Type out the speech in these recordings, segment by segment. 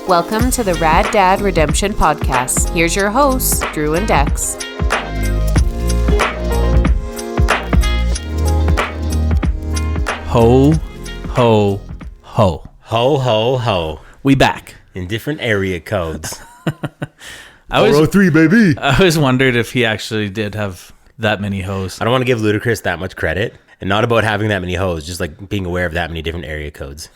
Welcome to the Rad Dad Redemption Podcast. Here's your hosts, Drew and Dex. Ho, ho, ho. Ho, ho, ho. We back. In different area codes. 403, baby. I always wondered if he actually did have that many hoes. I don't want to give Ludacris that much credit. And not about having that many hoes, just like being aware of that many different area codes.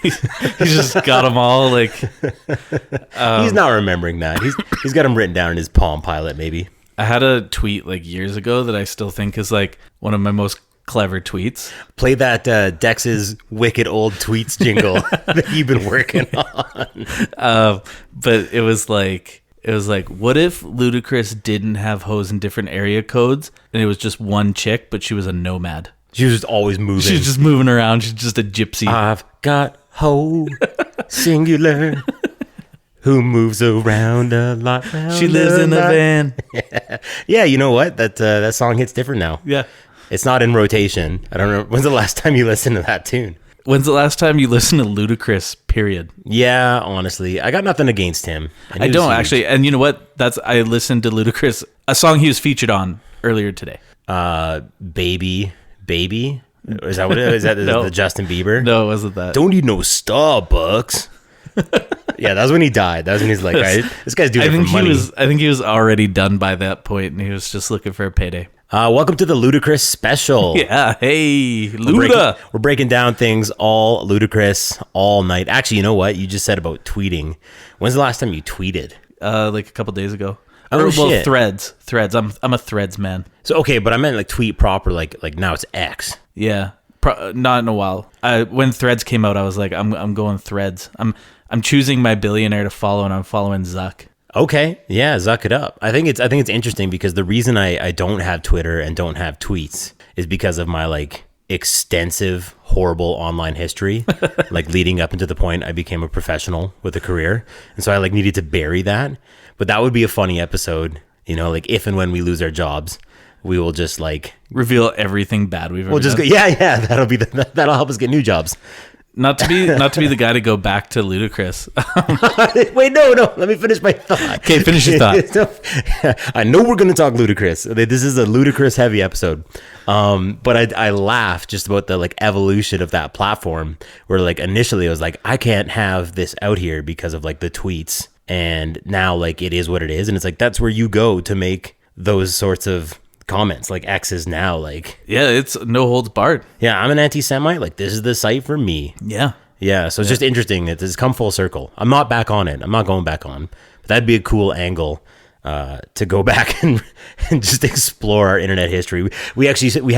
He's just got them all like... He's not remembering that. He's got them written down in his Palm Pilot, maybe. I had a tweet like years ago that I still think is like one of my most clever tweets. Play that Dex's wicked old tweets jingle that you've been working on. But it was like, what if Ludacris didn't have hoes in different area codes and it was just one chick, but she was a nomad? She was just always moving. She's just moving around. She's just a gypsy. I've got hoe, singular, who moves around a lot. She lives in a van. Yeah, you know what? That song hits different now. Yeah. It's not in rotation. I don't know. When's the last time you listened to that tune? When's the last time you listened to Ludacris, period? Yeah, honestly. I got nothing against him. I don't actually. And you know what? I listened to Ludacris, a song he was featured on earlier today. Baby. Is that what it is? Is that No. the Justin Bieber? No, it wasn't that. Don't need no Starbucks. Yeah, that was when he died. That was when he's like, all right, this guy's doing it for money. I think he was already done by that point, and he was just looking for a payday. Welcome to the Ludacris special. Yeah, hey, Luda. We're breaking down things all Ludacris all night. Actually, you know what? You just said about tweeting. When's the last time you tweeted? Like a couple days ago. Oh, shit. Threads. I'm a Threads man. So, okay, but I meant like tweet proper, like now it's X. Yeah, not in a while. When Threads came out, I was like, I'm going Threads. I'm choosing my billionaire to follow, and I'm following Zuck. Okay, yeah, zuck it up. I think it's interesting because the reason I don't have Twitter and don't have tweets is because of my like extensive, horrible online history, like leading up into the point I became a professional with a career, and so I like needed to bury that. But that would be a funny episode, you know, like if and when we lose our jobs, we will just like reveal everything bad we've ever we'll just done. go, yeah, that'll help us get new jobs. Not to be the guy to go back to Ludacris. Wait, no. Let me finish my thought. Okay, finish your thought. I know we're going to talk Ludacris. This is a Ludacris heavy episode. But I laugh just about the like evolution of that platform where like initially I was like, I can't have this out here because of like the tweets. And now like it is what it is. And it's like, that's where you go to make those sorts of comments. Like X is now like, Yeah, it's no holds barred. yeah, I'm an anti-Semite. Like this is the site for me. Yeah. Yeah, so it's just interesting. It's come full circle. I'm not back on it. I'm not going back on. But that'd be a cool angle to go back and just explore our internet history. We have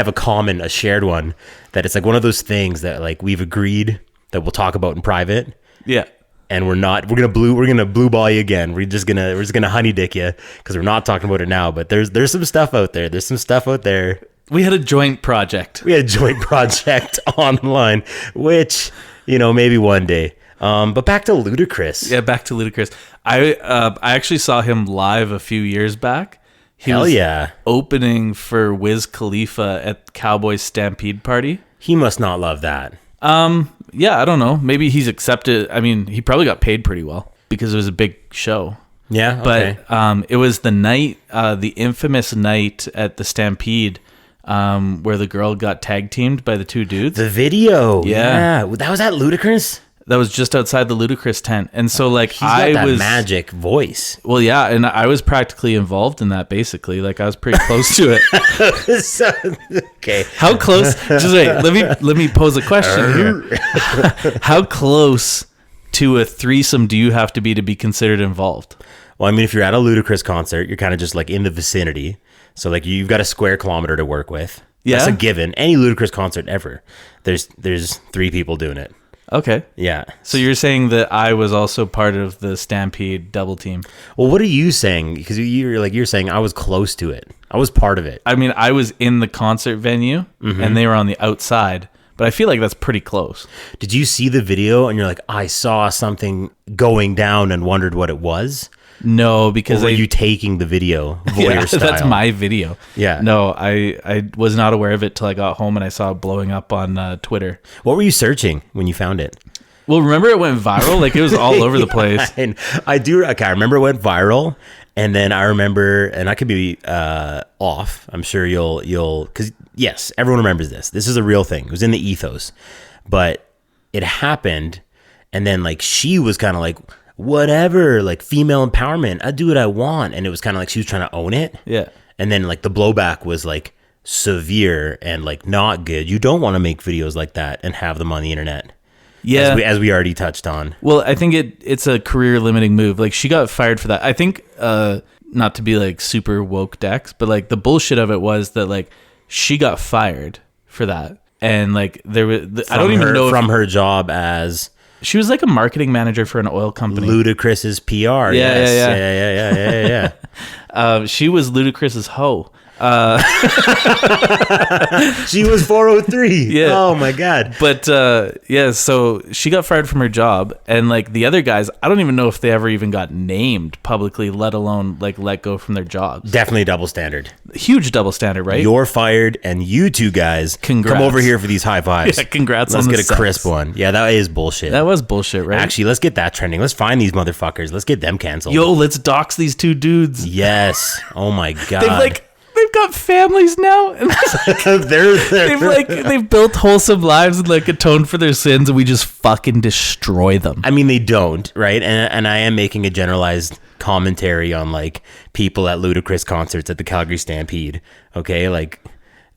a shared one that it's like one of those things that like we've agreed that we'll talk about in private. Yeah. And we're gonna blue ball you again. We're just gonna honey dick you because we're not talking about it now. But there's some stuff out there. We had a joint project. We had a joint project online, which, you know, maybe one day. But back to Ludacris. Yeah, back to Ludacris. I actually saw him live a few years back. Hell yeah. Opening for Wiz Khalifa at Cowboys Stampede Party. He must not love that. Yeah, I don't know. Maybe he's accepted. I mean, he probably got paid pretty well because it was a big show. Yeah, okay. But it was the night, the infamous night at the Stampede, where the girl got tag teamed by the two dudes. The video. Yeah. That was at Ludacris? That was just outside the Ludacris tent. And so like He's got that magic voice. Well, yeah, and I was practically involved in that basically. Like I was pretty close to it. Okay. How close? Just wait, let me pose a question here. How close to a threesome do you have to be considered involved? Well, I mean, if you're at a Ludacris concert, you're kind of just like in the vicinity. So like you've got a square kilometer to work with. Yeah. That's a given. Any Ludacris concert ever. There's 3 people doing it. Okay. Yeah. So you're saying that I was also part of the Stampede double team. Well, what are you saying? Because you're saying I was close to it. I was part of it. I mean, I was in the concert venue and they were on the outside, but I feel like that's pretty close. Did you see the video and you're like, I saw something going down and wondered what it was? No, because or were you taking the video voyeur yeah, style? That's my video. Yeah. No, I was not aware of it till I got home and I saw it blowing up on Twitter. What were you searching when you found it? Well, remember it went viral? Like it was all over the place. And I remember it went viral. And then I remember, and I could be off. I'm sure you'll, because yes, everyone remembers this. This is a real thing. It was in the ethos, but it happened. And then like she was kind of like, whatever, like female empowerment. I do what I want. And it was kind of like she was trying to own it. Yeah. And then like the blowback was like severe and like not good. You don't want to make videos like that and have them on the internet. Yeah. As we already touched on. Well, I think it's a career limiting move. Like she got fired for that. I think not to be like super woke Dex, but like the bullshit of it was that like she got fired for that. And like there was I don't even know from her job as she was like a marketing manager for an oil company. Ludacris's PR. Yeah. She was Ludacris's hoe. She was 403. Yeah. Oh my God. But so she got fired from her job, and like the other guys, I don't even know if they ever even got named publicly, let alone like let go from their jobs. Definitely double standard. Huge double standard, right? You're fired, and you two guys Congrats. come over here for these high fives. Yeah, congrats. Let's on get a crisp one. Yeah, that is bullshit. That was bullshit, right? Actually, let's get that trending. Let's find these motherfuckers. Let's get them canceled. Yo, let's dox these two dudes. Yes. Oh my God. They've got families now, and they've built wholesome lives and like atoned for their sins, and we just fucking destroy them. I mean, they don't, right? And I am making a generalized commentary on like people at Ludacris concerts at the Calgary Stampede. Okay, like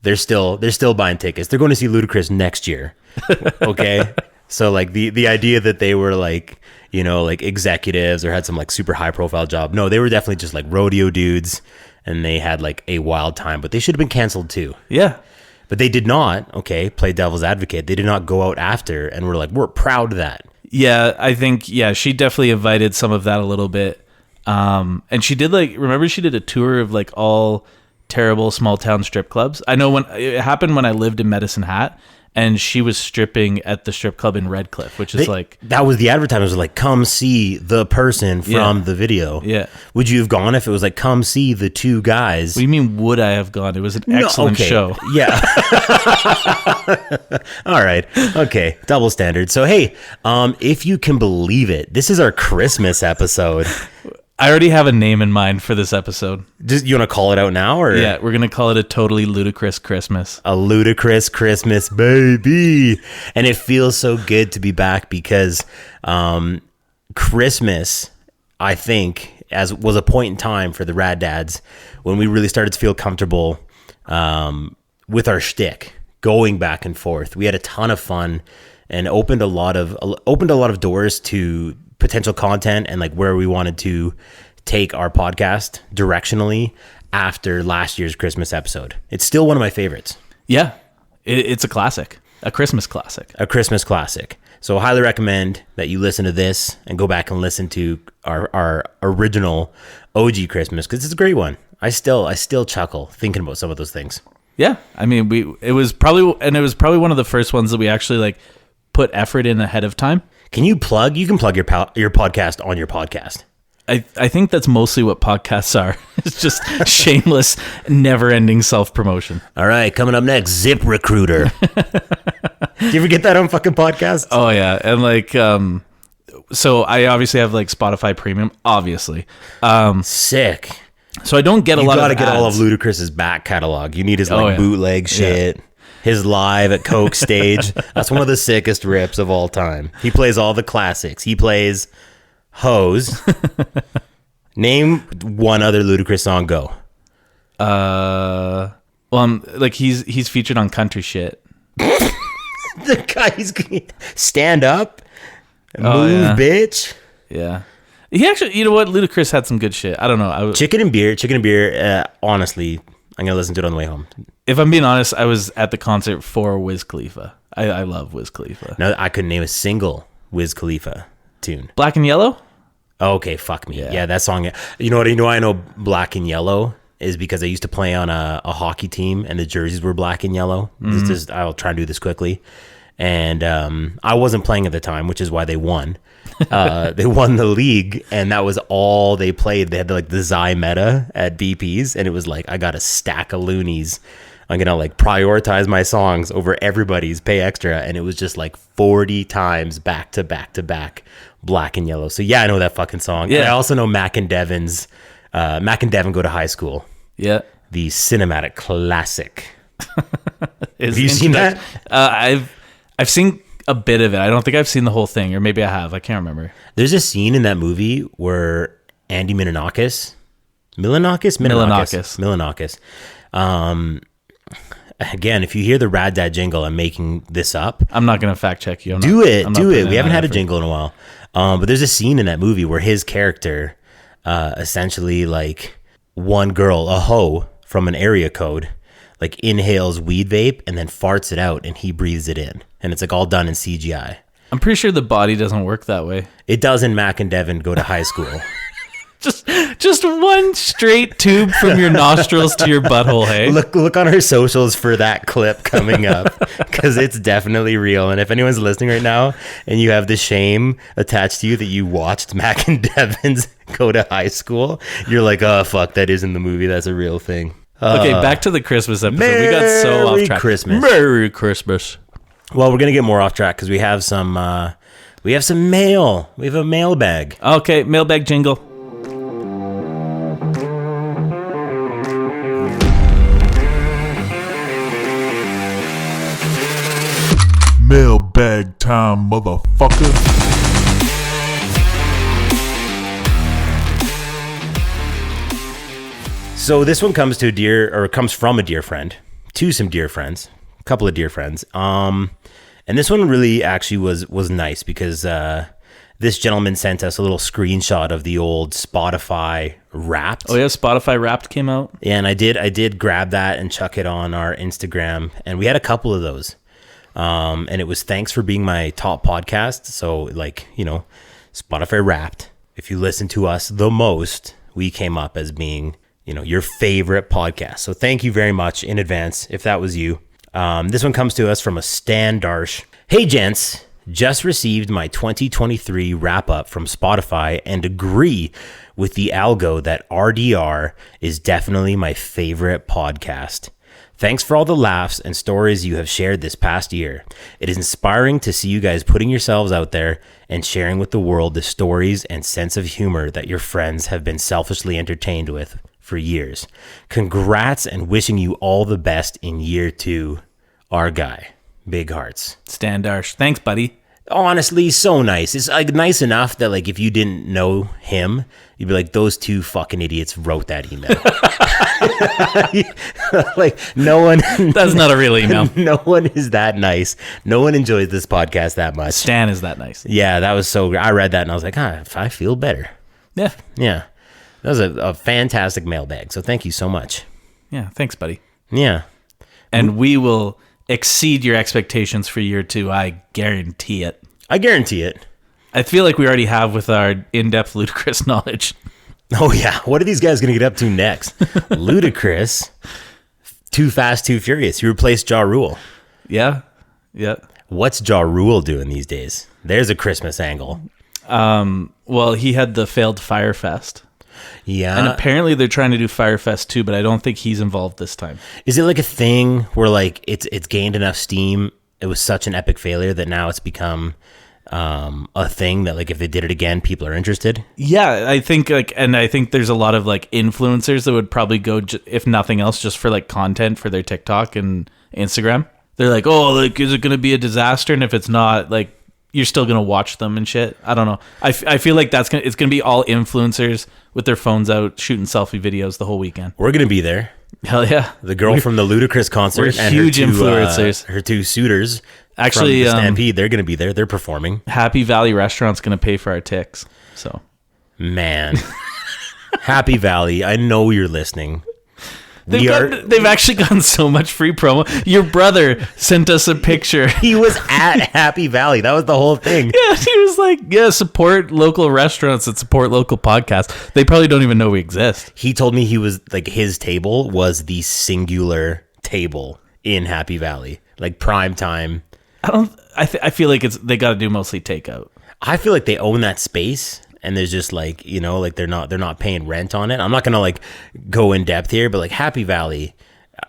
they're still buying tickets. They're going to see Ludacris next year. Okay, so like the idea that they were like, you know, like executives or had some like super high profile job. No, they were definitely just like rodeo dudes. And they had like a wild time, but they should have been canceled too. Yeah. But they did not, play devil's advocate. They did not go out after and we're like, we're proud of that. Yeah, I think, she definitely invited some of that a little bit. And she did remember she did a tour of like all terrible small town strip clubs. I know when it happened when I lived in Medicine Hat. And she was stripping at the strip club in Redcliffe, which is that was the advertisement. Was like, come see the person from the video. Yeah. Would you have gone if it was like, come see the two guys? What do you mean, would I have gone? It was an excellent show. Yeah. All right. Okay. Double standard. So, hey, if you can believe it, this is our Christmas episode. I already have a name in mind for this episode. Just you want to call it out now, or yeah, we're gonna call it a totally ludicrous Christmas. A ludicrous Christmas, baby, and it feels so good to be back because Christmas, I think, was a point in time for the Rad Dads when we really started to feel comfortable with our shtick, going back and forth. We had a ton of fun and opened a lot of doors to potential content and like where we wanted to take our podcast directionally after last year's Christmas episode. It's still one of my favorites. Yeah, it's a classic, a Christmas classic. So I highly recommend that you listen to this and go back and listen to our original OG Christmas because it's a great one. I still chuckle thinking about some of those things. Yeah, I mean, it was probably one of the first ones that we actually like put effort in ahead of time. You can plug your podcast on your podcast. I think that's mostly what podcasts are. It's just shameless, never-ending self-promotion. All right, coming up next, ZipRecruiter. Do you ever get that on fucking podcasts? Oh yeah, and like, so I obviously have like Spotify Premium, obviously. Sick. So I don't get a lot of ads. You gotta get all of Ludacris's back catalog. You need his bootleg shit. Yeah. His live at Coke stage. That's one of the sickest rips of all time. He plays all the classics. He plays Hose. Name one other Ludacris song. Go. Well, he's featured on Country Shit. The guy's Stand Up, Move, Bitch. Yeah. He actually, you know what? Ludacris had some good shit. I don't know. Chicken and Beer. Honestly, I'm gonna listen to it on the way home. If I'm being honest, I was at the concert for Wiz Khalifa. I love Wiz Khalifa. No, I couldn't name a single Wiz Khalifa tune. Black and Yellow? Okay, fuck me. Yeah, that song. You know what? I know Black and Yellow is because I used to play on a hockey team and the jerseys were black and yellow. I'll try and do this quickly. And I wasn't playing at the time, which is why they won. They won the league, and that was all they played. They had like the Zy meta at BP's, and it was like, I got a stack of loonies. I'm gonna like prioritize my songs over everybody's, pay extra, and it was just like 40 times back to back to back, Black and Yellow. So yeah, I know that fucking song. Yeah. And I also know Mac and Devin's Mac and Devin Go to High School. Yeah, the cinematic classic. Have you seen that? I've seen a bit of it. I don't think I've seen the whole thing, or maybe I have. I can't remember. There's a scene in that movie where Andy Milonakis. Again, if you hear the Rad Dad jingle, I'm making this up. I'm not gonna fact check you. Do it. We haven't had a jingle in a while. But there's a scene in that movie where his character, essentially like one girl, a hoe from an area code, like inhales weed vape and then farts it out, and he breathes it in, and it's like all done in CGI. I'm pretty sure the body doesn't work that way. It does in Mac and Devin Go to High School. Just one straight tube from your nostrils to your butthole, hey? Look on her socials for that clip coming up, because it's definitely real. And if anyone's listening right now and you have the shame attached to you that you watched Mac and Devin's Go to High School, you're like, oh, fuck, that is in the movie. That's a real thing. Okay, back to the Christmas episode. We got so off track. Merry Christmas. Well, we're going to get more off track because we have some mail. We have a mailbag. Okay, mailbag jingle. Mailbag time, motherfucker. So this one comes from a dear friend, to some dear friends, a couple of dear friends. And this one really actually was nice because this gentleman sent us a little screenshot of the old Spotify Wrapped. Oh yeah, Spotify Wrapped came out. Yeah, and I did grab that and chuck it on our Instagram, and we had a couple of those. And it was thanks for being my top podcast. So like, Spotify Wrapped, if you listen to us the most, we came up as being, your favorite podcast. So thank you very much in advance if that was you. This one comes to us from a Stan Darsh. Hey gents, just received my 2023 wrap up from Spotify and agree with the algo that RDR is definitely my favorite podcast. Thanks for all the laughs and stories you have shared this past year. It is inspiring to see you guys putting yourselves out there and sharing with the world the stories and sense of humor that your friends have been selfishly entertained with for years. Congrats and wishing you all the best in year 2. Our guy. Big hearts. Stan Darsh. Thanks, buddy. Honestly, so nice. It's like nice enough that like if you didn't know him, you'd be like, those two fucking idiots wrote that email. Like no one. That's not a real email. No one is that nice. No one enjoys this podcast that much. Stan is that nice. Yeah, that was so great. I read that and I was like, I feel better. Yeah. Yeah. That was a fantastic mailbag. So thank you so much. Yeah. Thanks, buddy. Yeah. And we will exceed your expectations for year 2. I guarantee it. I guarantee it. I feel like we already have with our in-depth Ludacris knowledge. Oh yeah, what are these guys going to get up to next? Ludacris, Too Fast, Too Furious. You replaced Ja Rule. Yeah. What's Ja Rule doing these days? There's a Christmas angle. Well, he had the failed Firefest. Yeah. And apparently they're trying to do Firefest too, but I don't think he's involved this time. Is it like a thing where like it's gained enough steam? It was such an epic failure that now it's become a thing that like if they did it again, people are interested. Yeah, I think I think there's a lot of like influencers that would probably go, if nothing else, just for like content for their TikTok and Instagram. They're like, oh, like is it going to be a disaster? And if it's not, like you're still going to watch them and shit. I don't know. I feel like it's going to be all influencers with their phones out shooting selfie videos the whole weekend. We're going to be there. Hell yeah. The girl from the Ludacris concert and huge influencers. Her two suitors. Actually, from the Stampede, they're going to be there. They're performing. Happy Valley Restaurant's going to pay for our ticks. So, man, Happy Valley, I know you're listening. They've actually gotten so much free promo. Your brother sent us a picture. He was at Happy Valley. That was the whole thing. Yeah, he was like, yeah, support local restaurants and support local podcasts. They probably don't even know we exist. He told me he was like, his table was the singular table in Happy Valley, like prime time. I feel like they got to do mostly takeout. I feel like they own that space, and there's just like, you know, like they're not paying rent on it. I'm not gonna like go in depth here, but like Happy Valley,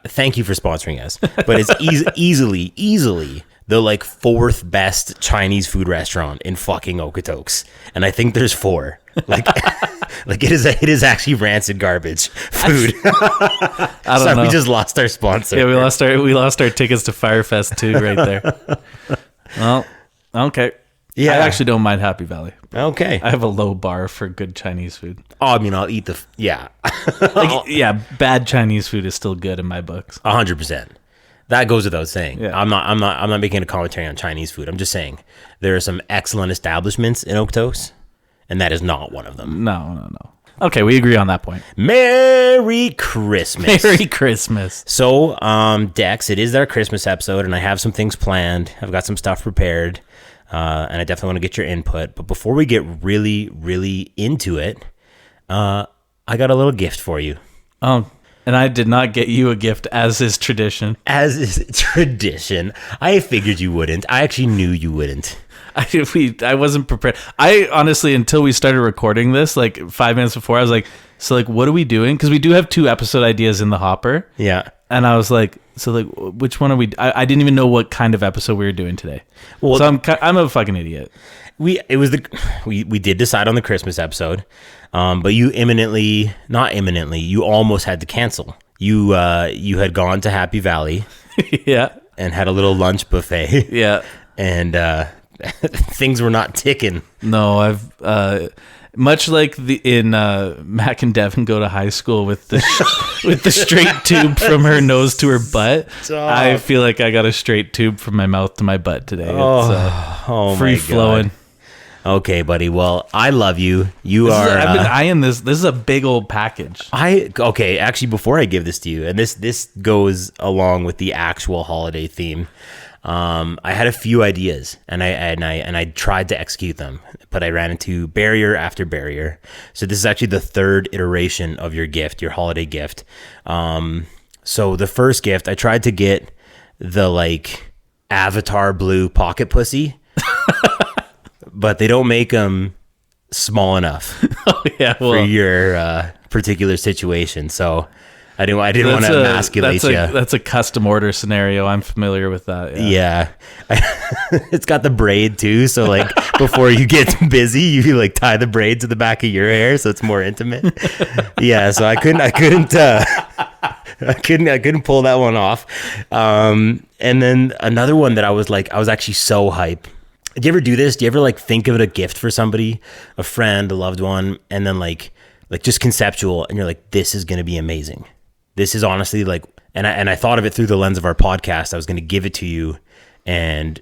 thank you for sponsoring us. But it's easily the like 4th best Chinese food restaurant in fucking Okotoks, and I think there's 4. Like, like it is actually rancid garbage food. I don't know. We just lost our sponsor. Yeah, we lost our tickets to Firefest too, right there. Well, okay. Yeah, I actually don't mind Happy Valley. Okay, I have a low bar for good Chinese food. Oh, I mean, I'll eat Bad Chinese food is still good in my books. 100%. That goes without saying. Yeah. I'm not making a commentary on Chinese food. I'm just saying there are some excellent establishments in Okotoks, and that is not one of them. No. Okay, we agree on that point. Merry Christmas. Merry Christmas. So, Dex, it is our Christmas episode, and I have some things planned. I've got some stuff prepared, and I definitely want to get your input. But before we get really, really into it, I got a little gift for you. Oh, and I did not get you a gift, as is tradition. As is tradition. I figured you wouldn't. I actually knew you wouldn't. I wasn't prepared. I honestly, until we started recording this, like 5 minutes before, I was like, so like, what are we doing? Because we do have 2 episode ideas in the hopper. Yeah. And I was like, so like, which one are we? I didn't even know what kind of episode we were doing today. Well, so I'm a fucking idiot. We did decide on the Christmas episode, but you you almost had to cancel. You had gone to Happy Valley, Yeah. and had a little lunch buffet. Yeah. And things were not ticking. No, I've much like Mac and Devin go to high school with the with the straight tube from her nose to her butt. Stop. I feel like I got a straight tube from my mouth to my butt today. It's free my flowing. God. Okay, buddy. Well, I love you. I've been eyeing this. This is a big old package. Actually, before I give this to you, and this goes along with the actual holiday theme. I had a few ideas, and I tried to execute them, but I ran into barrier after barrier. So this is actually the 3rd iteration of your gift, your holiday gift. So the first gift, I tried to get the like Avatar blue pocket pussy, but they don't make them small enough for your particular situation. So I didn't want to emasculate you. That's a custom order scenario. I'm familiar with that. Yeah. It's got the braid too. So like before you get busy, you like tie the braid to the back of your hair, so it's more intimate. Yeah. So I couldn't pull that one off. And then another one that I was actually so hype. Do you ever do this? Do you ever like think of it a gift for somebody, a friend, a loved one, and then like just conceptual, and you're like, this is going to be amazing. This is honestly like, and I thought of it through the lens of our podcast. I was going to give it to you, and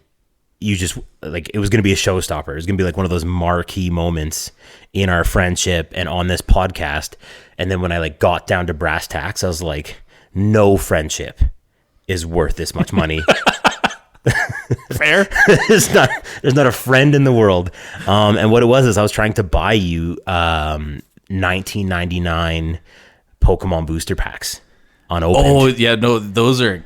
you just like, it was going to be a showstopper. It was going to be like one of those marquee moments in our friendship and on this podcast. And then when I like got down to brass tacks, I was like, no friendship is worth this much money. Fair. there's not a friend in the world. And what it was is I was trying to buy you 1999 Pokemon booster packs unopened. Oh yeah, no, those are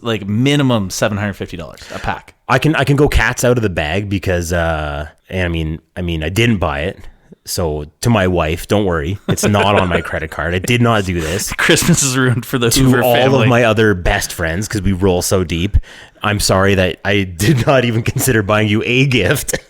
like minimum $750 a pack. I can go cats out of the bag because and I mean I didn't buy it. So to my wife, don't worry, it's not on my credit card. I did not do this. Christmas is ruined for the To Hoover all family. of my other best friends, because we roll so deep, I'm sorry that I did not even consider buying you a gift.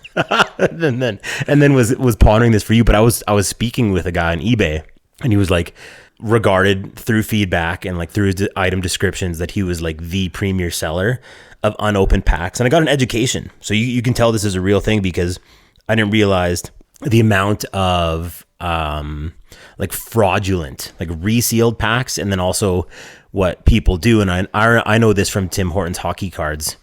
and then was pondering this for you. But I was speaking with a guy on eBay, and he was like, regarded through feedback and like through his item descriptions, that he was like the premier seller of unopened packs. And I got an education, so you can tell this is a real thing, because I didn't realize the amount of like fraudulent, like resealed packs, and then also what people do. And I know this from Tim Hortons hockey cards.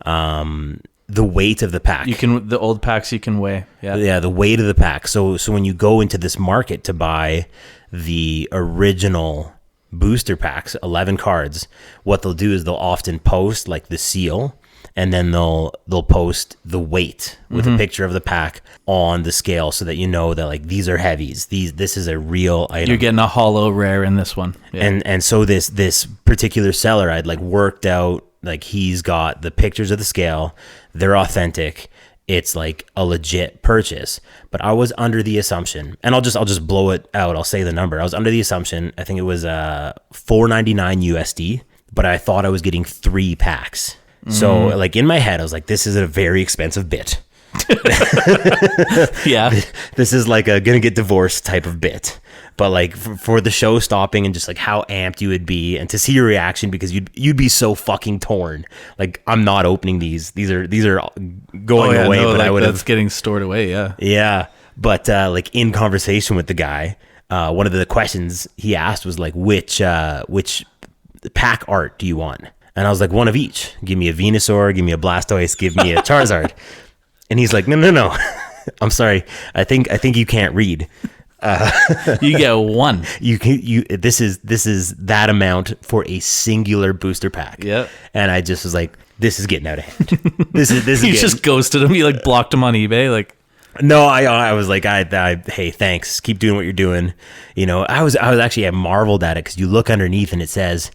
The weight of the pack. The old packs you can weigh. Yeah, the weight of the pack. So when you go into this market to buy the original booster packs, 11 cards, what they'll do is they'll often post like the seal, and then they'll post the weight with a picture of the pack on the scale, so that you know that like these are heavies. This is a real item. You're getting a hollow rare in this one. Yeah. And so this particular seller, I'd like worked out, like he's got the pictures of the scale, they're authentic, it's like a legit purchase. But I was under the assumption, and I'll just blow it out. I'll say the number. I was under the assumption, I think it was $4.99 USD, but I thought I was getting 3 packs. So like in my head, I was like, this is a very expensive bit. Yeah. This is like a gonna get divorced type of bit. But like for the show stopping and just like how amped you would be, and to see your reaction, because you'd be so fucking torn. Like, I'm not opening these. These are going away. No, but like, I would have. that's getting stored away. Yeah. Yeah. But like in conversation with the guy, one of the questions he asked was like, which pack art do you want? And I was like, one of each. Give me a Venusaur, give me a Blastoise, give me a Charizard. And he's like, no. I'm sorry. I think you can't read. You get one. This is that amount for a singular booster pack. Yeah. And I just was like, this is getting out of hand. This is You just ghosted him. You like blocked him on eBay. Like, no, I was like, hey, thanks. Keep doing what you're doing. You know, I marveled at it because you look underneath and it says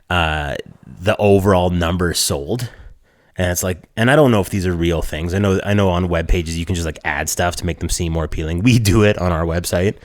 the overall number sold. And it's like, and I don't know if these are real things. I know on web pages you can just like add stuff to make them seem more appealing. We do it on our website.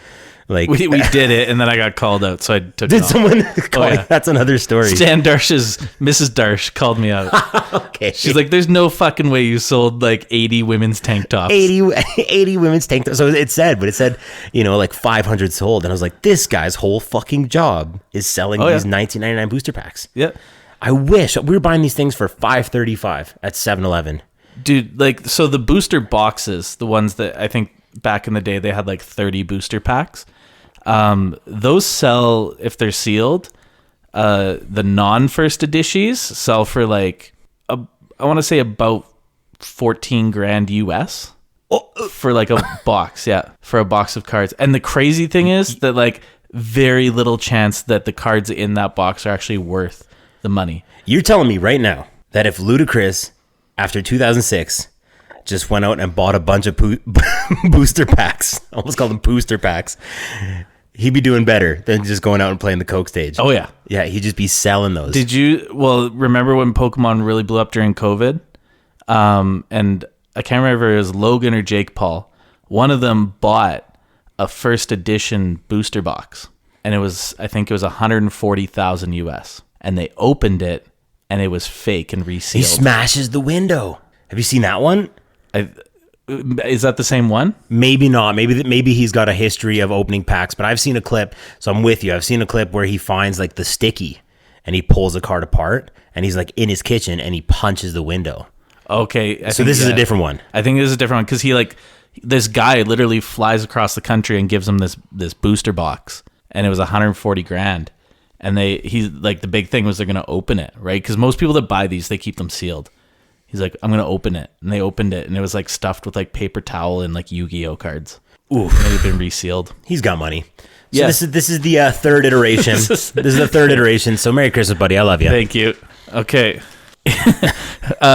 Like we did it, and then I got called out, so I took did it off. someone call you? That's another story. Stan Darsh's Mrs. Darsh called me out. Okay. She's like, there's no fucking way you sold like 80 women's tank tops. 80 women's tank tops. So it said, you know, like 500 sold. And I was like, this guy's whole fucking job is selling these $19.99 booster packs. Yeah. I wish we were buying these things for $5.35 at 7-Eleven. Dude, like, so the booster boxes, the ones that I think back in the day they had like 30 booster packs. Those sell, if they're sealed, the non-first editions sell for like, I want to say about 14 grand US for like a box. Yeah. For a box of cards. And the crazy thing is that like very little chance that the cards in that box are actually worth the money. You're telling me right now that if Ludacris, after 2006, just went out and bought a bunch of booster packs, I almost called them booster packs, he'd be doing better than just going out and playing the Coke stage. Oh, yeah. Yeah, he'd just be selling those. Remember when Pokemon really blew up during COVID? And I can't remember if it was Logan or Jake Paul. One of them bought a first edition booster box, and I think it was 140,000 US. And they opened it, and it was fake and resealed. He smashes the window. Have you seen that one? Is that the same one? Maybe not. Maybe he's got a history of opening packs, but I've seen a clip. So I'm with you. I've seen a clip where he finds like the sticky, and he pulls a card apart, and he's like in his kitchen, and he punches the window. Okay. So this is a different one. I think this is a different one because this guy literally flies across the country and gives him this booster box, and it was 140 grand. And he's like, the big thing was they're going to open it, right? Because most people that buy these, they keep them sealed. He's like, I'm going to open it. And they opened it, and it was like stuffed with like paper towel and like Yu-Gi-Oh cards. Oof. And they've been resealed. He's got money. So yes. This is the third iteration. This is the third iteration. So Merry Christmas, buddy. I love you. Thank you. Okay.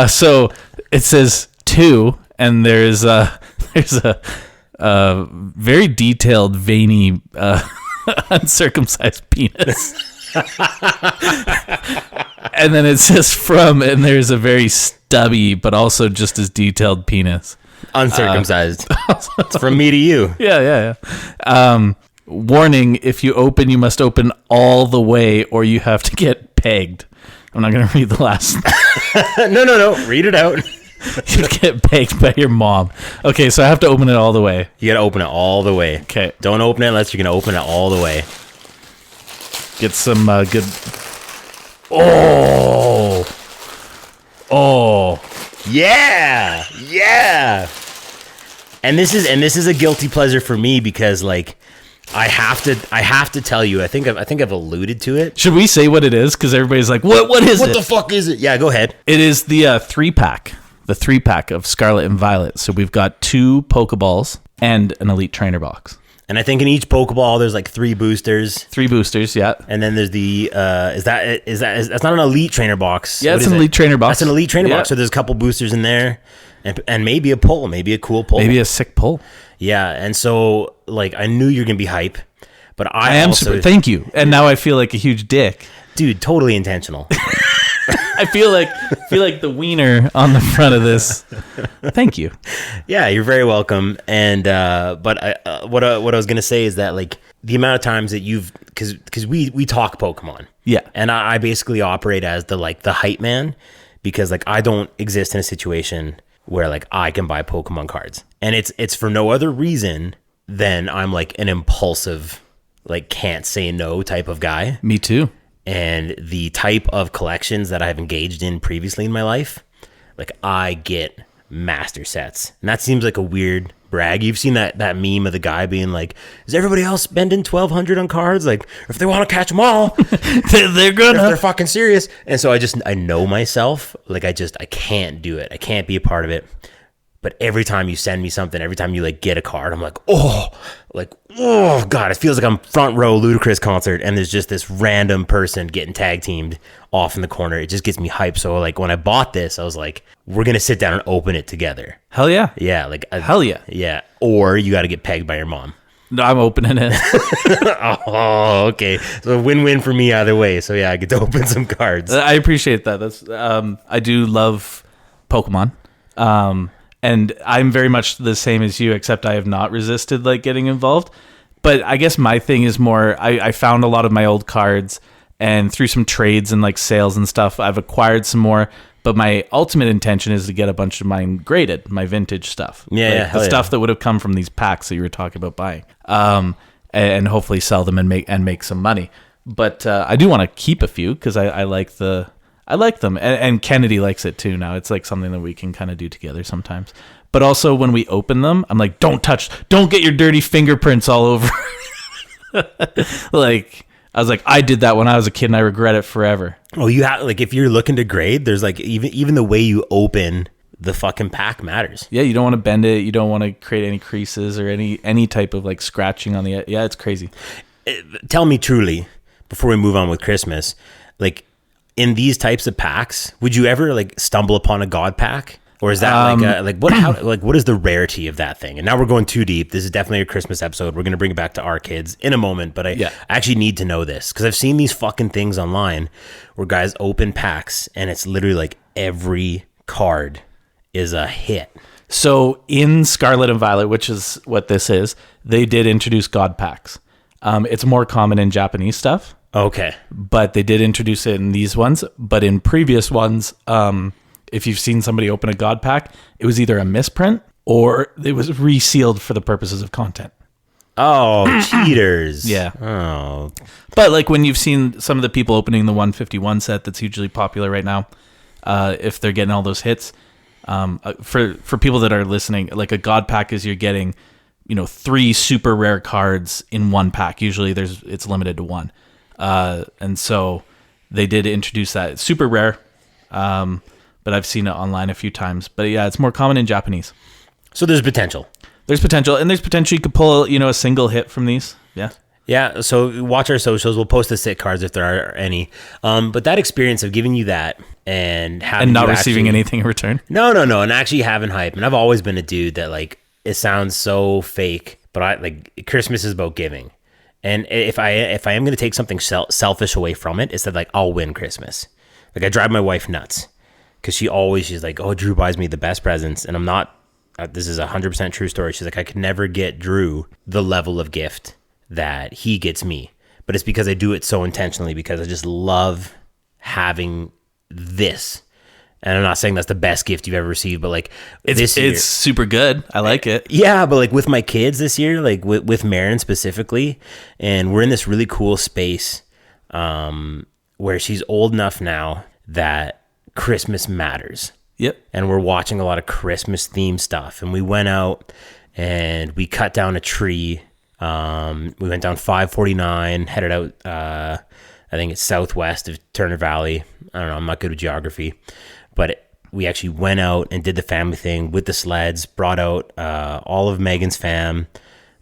So it says 2, and there's a very detailed, veiny, uncircumcised penis. And then it says from, and there's a very stubby but also just as detailed penis. Uncircumcised. It's from me to you. Yeah. Warning, if you open, you must open all the way or you have to get pegged. I'm not going to read the last. No. Read it out. You get pegged by your mom. Okay, so I have to open it all the way. You got to open it all the way. Okay. Don't open it unless you're going to open it all the way. Get some good... Oh. Yeah. And this is a guilty pleasure for me because like I have to tell you. I think I've alluded to it. Should we say what it is? Because everybody's like, what is it? What the fuck is it? Yeah, go ahead. It is the 3-pack. The 3-pack of Scarlet and Violet. So we've got 2 Pokeballs and an Elite Trainer box. And I think in each Pokeball there's like 3 boosters. 3 boosters, yeah. And then there's the that's not an Elite Trainer box. Yeah, it's an Elite Trainer box. That's an Elite Trainer box. So there's a couple boosters in there, and maybe a pull, maybe a cool pull, maybe a sick pull. Yeah, and so like I knew you're gonna be hype, but I am also, super. Thank you. And now I feel like a huge dick, dude. Totally intentional. I feel like the wiener on the front of this. Thank you. Yeah, you're very welcome. And what I was gonna say is that like the amount of times that because we talk Pokemon. Yeah. And I basically operate as the hype man, because like I don't exist in a situation where like I can buy Pokemon cards, and it's for no other reason than I'm like an impulsive, like can't say no type of guy. Me too. And the type of collections that I've engaged in previously in my life, like I get master sets. And that seems like a weird brag. You've seen that meme of the guy being like, is everybody else spending $1,200 on cards? Like, if they want to catch them all, they're gonna. If they're fucking serious. And so I know myself. Like I can't do it. I can't be a part of it. But every time you send me something, every time you like get a card, I'm like, oh God, it feels like I'm front row Ludacris concert, and there's just this random person getting tag teamed off in the corner. It just gets me hyped. So like when I bought this, I was like, we're gonna sit down and open it together. Hell yeah. Yeah, like hell yeah. Yeah. Or you got to get pegged by your mom. No, I'm opening it. Oh, okay. So win-win for me either way. So yeah, I get to open some cards. I appreciate that. That's I do love Pokemon. And I'm very much the same as you, except I have not resisted like getting involved. But I guess my thing is more, I found a lot of my old cards, and through some trades and like sales and stuff, I've acquired some more. But my ultimate intention is to get a bunch of mine graded, my vintage stuff. Yeah, like the stuff that would have come from these packs that you were talking about buying. And hopefully sell them and make some money. But I do want to keep a few because I like them, and Kennedy likes it too now. It's like something that we can kind of do together sometimes. But also when we open them, I'm like, don't get your dirty fingerprints all over. Like, I was like, I did that when I was a kid and I regret it forever. Oh, you have like, if you're looking to grade, there's like even the way you open the fucking pack matters. Yeah, you don't want to bend it. You don't want to create any creases or any type of like scratching on the. Yeah, it's crazy. Tell me truly, before we move on with Christmas, like in these types of packs, would you ever like stumble upon a God pack? Or is that what is the rarity of that thing? And now we're going too deep. This is definitely a Christmas episode. We're going to bring it back to our kids in a moment, but I actually need to know this because I've seen these fucking things online where guys open packs and it's literally like every card is a hit. So in Scarlet and Violet, which is what this is, they did introduce God packs. It's more common in Japanese stuff. Okay. But they did introduce it in these ones. But in previous ones, if you've seen somebody open a God pack, it was either a misprint or it was resealed for the purposes of content. Oh, cheaters. Yeah. Oh. But like when you've seen some of the people opening the 151 set that's hugely popular right now, if they're getting all those hits, for people that are listening, like a God pack is you're getting, 3 super rare cards in one pack. Usually it's limited to 1. And so they did introduce that. It's super rare. But I've seen it online a few times. But yeah, it's more common in Japanese. So there's potential. There's potential. And there's potential you could pull, a single hit from these. Yeah. Yeah. So watch our socials. We'll post the sit cards if there are any. But that experience of giving you that and having and not receiving anything in return. No. And actually having hype. And I've always been a dude that like, it sounds so fake, but I like Christmas is about giving. And if I am going to take something selfish away from it, it's that like I'll win Christmas. Like I drive my wife nuts. Because she's like, oh, Drew buys me the best presents. And I'm not, this is a 100% true story. She's like, I could never get Drew the level of gift that he gets me. But it's because I do it so intentionally because I just love having this. And I'm not saying that's the best gift you've ever received, but like this year. It's super good. I like it. Yeah, but like with my kids this year, like with Marin specifically, and we're in this really cool space where she's old enough now that Christmas matters. Yep. And we're watching a lot of Christmas themed stuff. And we went out and we cut down a tree. We went down 549, headed out, I think it's southwest of Turner Valley. I don't know. I'm not good with geography. But we actually went out and did the family thing with the sleds, brought out all of Megan's fam,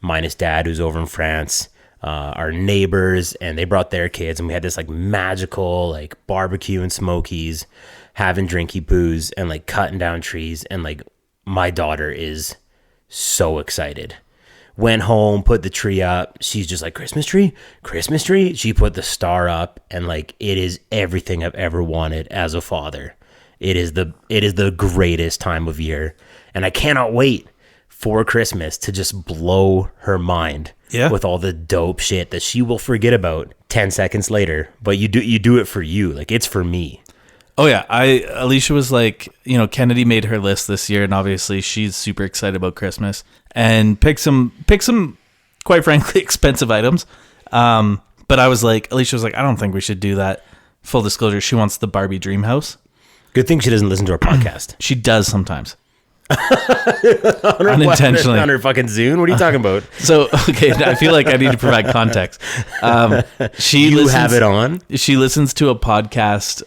minus dad, who's over in France, our neighbors, and they brought their kids. And we had this like magical like barbecue and smokies, having drinky booze and like cutting down trees. And like my daughter is so excited. Went home, put the tree up. She's just like, Christmas tree. She put the star up, and like, it is everything I've ever wanted as a father. It is the greatest time of year, and I cannot wait for Christmas to just blow her mind with all the dope shit that she will forget about 10 seconds later. But you do it for you. Like, it's for me. Oh yeah. Alicia was like, Kennedy made her list this year, and obviously she's super excited about Christmas and pick some, quite frankly, expensive items. But Alicia was like, I don't think we should do that. Full disclosure, she wants the Barbie dream house. Good thing she doesn't listen to our podcast. She does sometimes. Unintentionally. On her fucking Zune? What are you talking about? So, okay, I feel like I need to provide context. You have it on? She listens to a podcast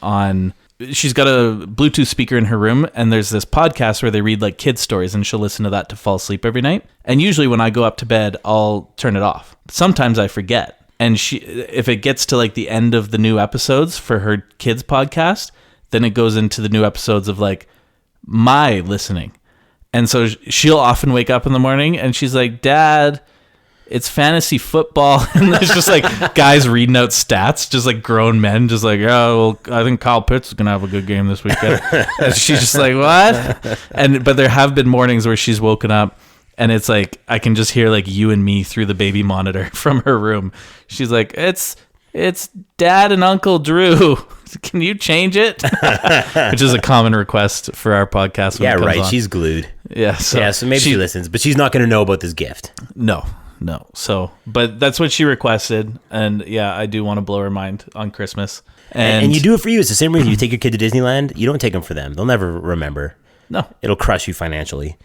on... She's got a Bluetooth speaker in her room, and there's this podcast where they read like kids' stories, and she'll listen to that to fall asleep every night. And usually when I go up to bed, I'll turn it off. Sometimes I forget. And if it gets to like the end of the new episodes for her kids' podcast, then it goes into the new episodes of like my listening. And so she'll often wake up in the morning and she's like, Dad, it's fantasy football. And there's just like guys reading out stats, just like grown men, just like, yeah, well, I think Kyle Pitts is going to have a good game this weekend. And she's just like, what? But there have been mornings where she's woken up and it's like, I can just hear like you and me through the baby monitor from her room. She's like, it's Dad and Uncle Drew. Can you change it? Which is a common request for our podcast. When yeah, it comes right. on. She's glued. Yeah. So maybe she listens, but she's not going to know about this gift. No. So, but that's what she requested. And yeah, I do want to blow her mind on Christmas. And you do it for you. It's the same reason you take your kid to Disneyland. You don't take them for them. They'll never remember. No. It'll crush you financially.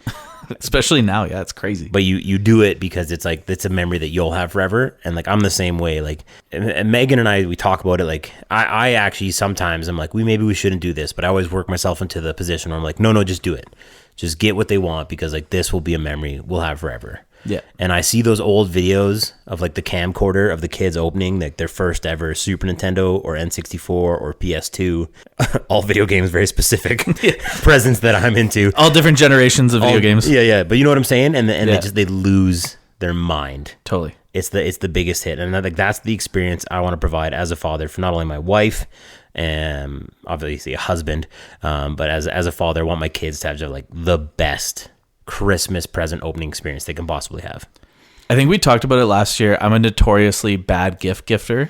Especially now. Yeah, it's crazy. But you do it because it's like, it's a memory that you'll have forever. And like, I'm the same way. Like, and Megan and I, we talk about it. Like, I actually sometimes I'm like, maybe we shouldn't do this. But I always work myself into the position where I'm like, no, just do it. Just get what they want, because like, this will be a memory we'll have forever. Yeah. And I see those old videos of like the camcorder of the kids opening like their first ever Super Nintendo or N64 or PS2, all video games, very specific presents that I'm into. All different generations of video games. Yeah. But you know what I'm saying? And they lose their mind. Totally. It's the biggest hit. And I think that's the experience I want to provide as a father for not only my wife and obviously a husband, but as a father, I want my kids to have just like the best Christmas present opening experience they can possibly have. I think we talked about it last year. I'm a notoriously bad gifter.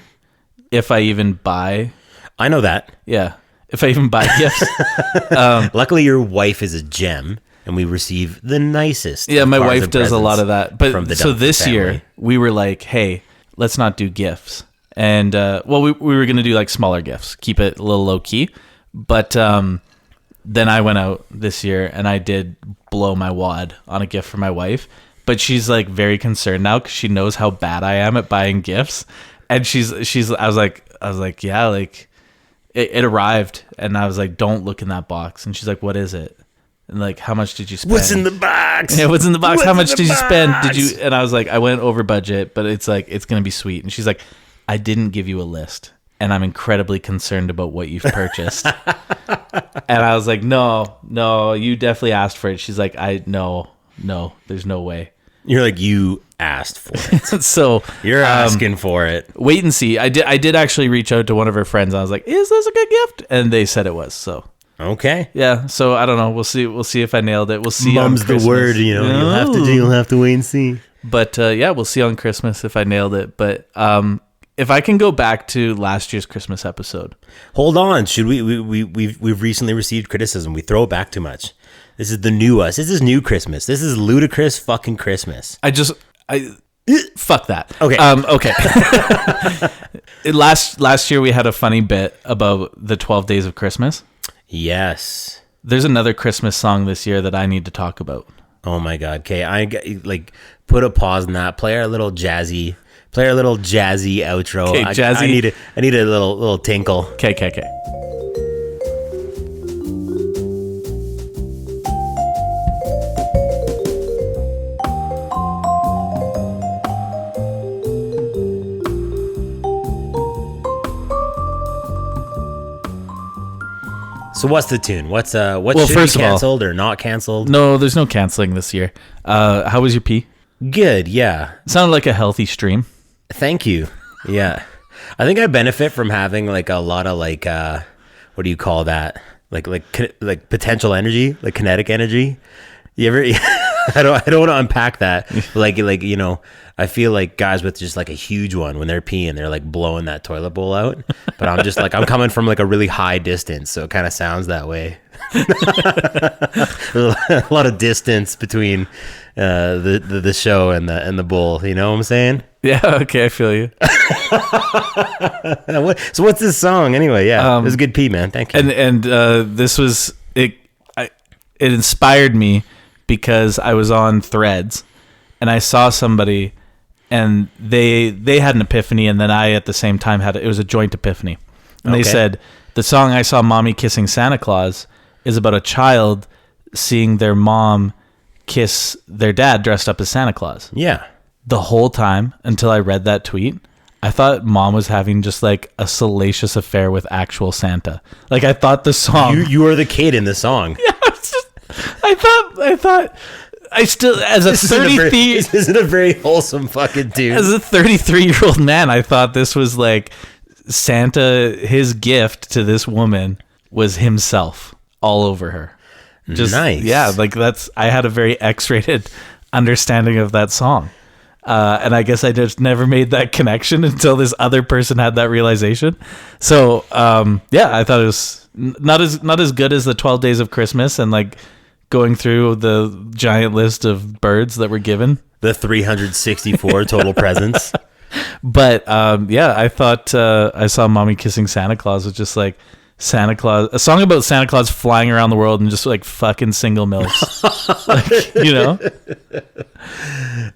If I even buy... I know that. Yeah. If I even buy gifts. Luckily, your wife is a gem, and we receive the nicest. Yeah, my wife does a lot of that. But so this family. year, we were like, hey, let's not do gifts. And, we were going to do like smaller gifts, keep it a little low key. But then I went out this year and I did blow my wad on a gift for my wife. But she's like very concerned now because she knows how bad I am at buying gifts. And I was like, yeah, like it arrived. And I was like, don't look in that box. And she's like, what is it? And like, how much did you spend? What's in the box? Yeah, what's in the box? How much did you spend? Box? Did you? And I was like, I went over budget, but it's like, it's going to be sweet. And she's like, I didn't give you a list. And I'm incredibly concerned about what you've purchased. And I was like, no, you definitely asked for it. She's like, no, there's no way. You're like, you asked for it. So you're asking for it. Wait and see. I did actually reach out to one of her friends. I was like, is this a good gift? And they said it was. So okay. Yeah. So I don't know. We'll see if I nailed it. We'll see. Mum's the word, you know. You'll have to wait and see. But yeah, we'll see on Christmas if I nailed it. But if I can go back to last year's Christmas episode. Hold on. Should we've recently received criticism. We throw it back too much. This is the new us. This is new Christmas. This is Ludacris fucking Christmas. Fuck that. Okay. Okay. Last year we had a funny bit about the 12 days of Christmas. Yes. There's another Christmas song this year that I need to talk about. Oh my God. Okay. I like put a pause on that. Play our little jazzy outro. Okay, jazzy. I need a little tinkle. Okay. So what's the tune? What should first be of all, canceled or not canceled? No, there's no canceling this year. How was your pee? Good, yeah. Sounded like a healthy stream. Thank you. Yeah. I think I benefit from having like a lot of like what do you call that? Like potential energy, like kinetic energy. You ever I don't want to unpack that. Like you know, I feel like guys with just like a huge one when they're peeing, they're like blowing that toilet bowl out. But I'm just like I'm coming from like a really high distance, so it kind of sounds that way. A lot of distance between the show and the bowl. You know what I'm saying? Yeah. Okay, I feel you. So what's this song anyway? Yeah, it was a good pee, man. Thank you. And this was it. It inspired me because I was on Threads and I saw somebody and they had an epiphany, and then I at the same time it was a joint epiphany, and they said the song I Saw Mommy Kissing Santa Claus is about a child seeing their mom kiss their dad dressed up as Santa Claus. Yeah. The whole time until I read that tweet, I thought mom was having just like a salacious affair with actual Santa. Like I thought the song. You are the kid in the song. Yeah, I thought I still as a 33. This isn't a very wholesome fucking dude. As a 33-year-old man, I thought this was like Santa. His gift to this woman was himself all over her. Just nice. Yeah, like I had a very X-rated understanding of that song. And I guess I just never made that connection until this other person had that realization. So, yeah, I thought it was not as good as the 12 Days of Christmas and like going through the giant list of birds that were given. The 364 total presents. But, yeah, I thought I Saw Mommy Kissing Santa Claus was just like Santa Claus, a song about Santa Claus flying around the world and just like fucking single milfs. Like, you know?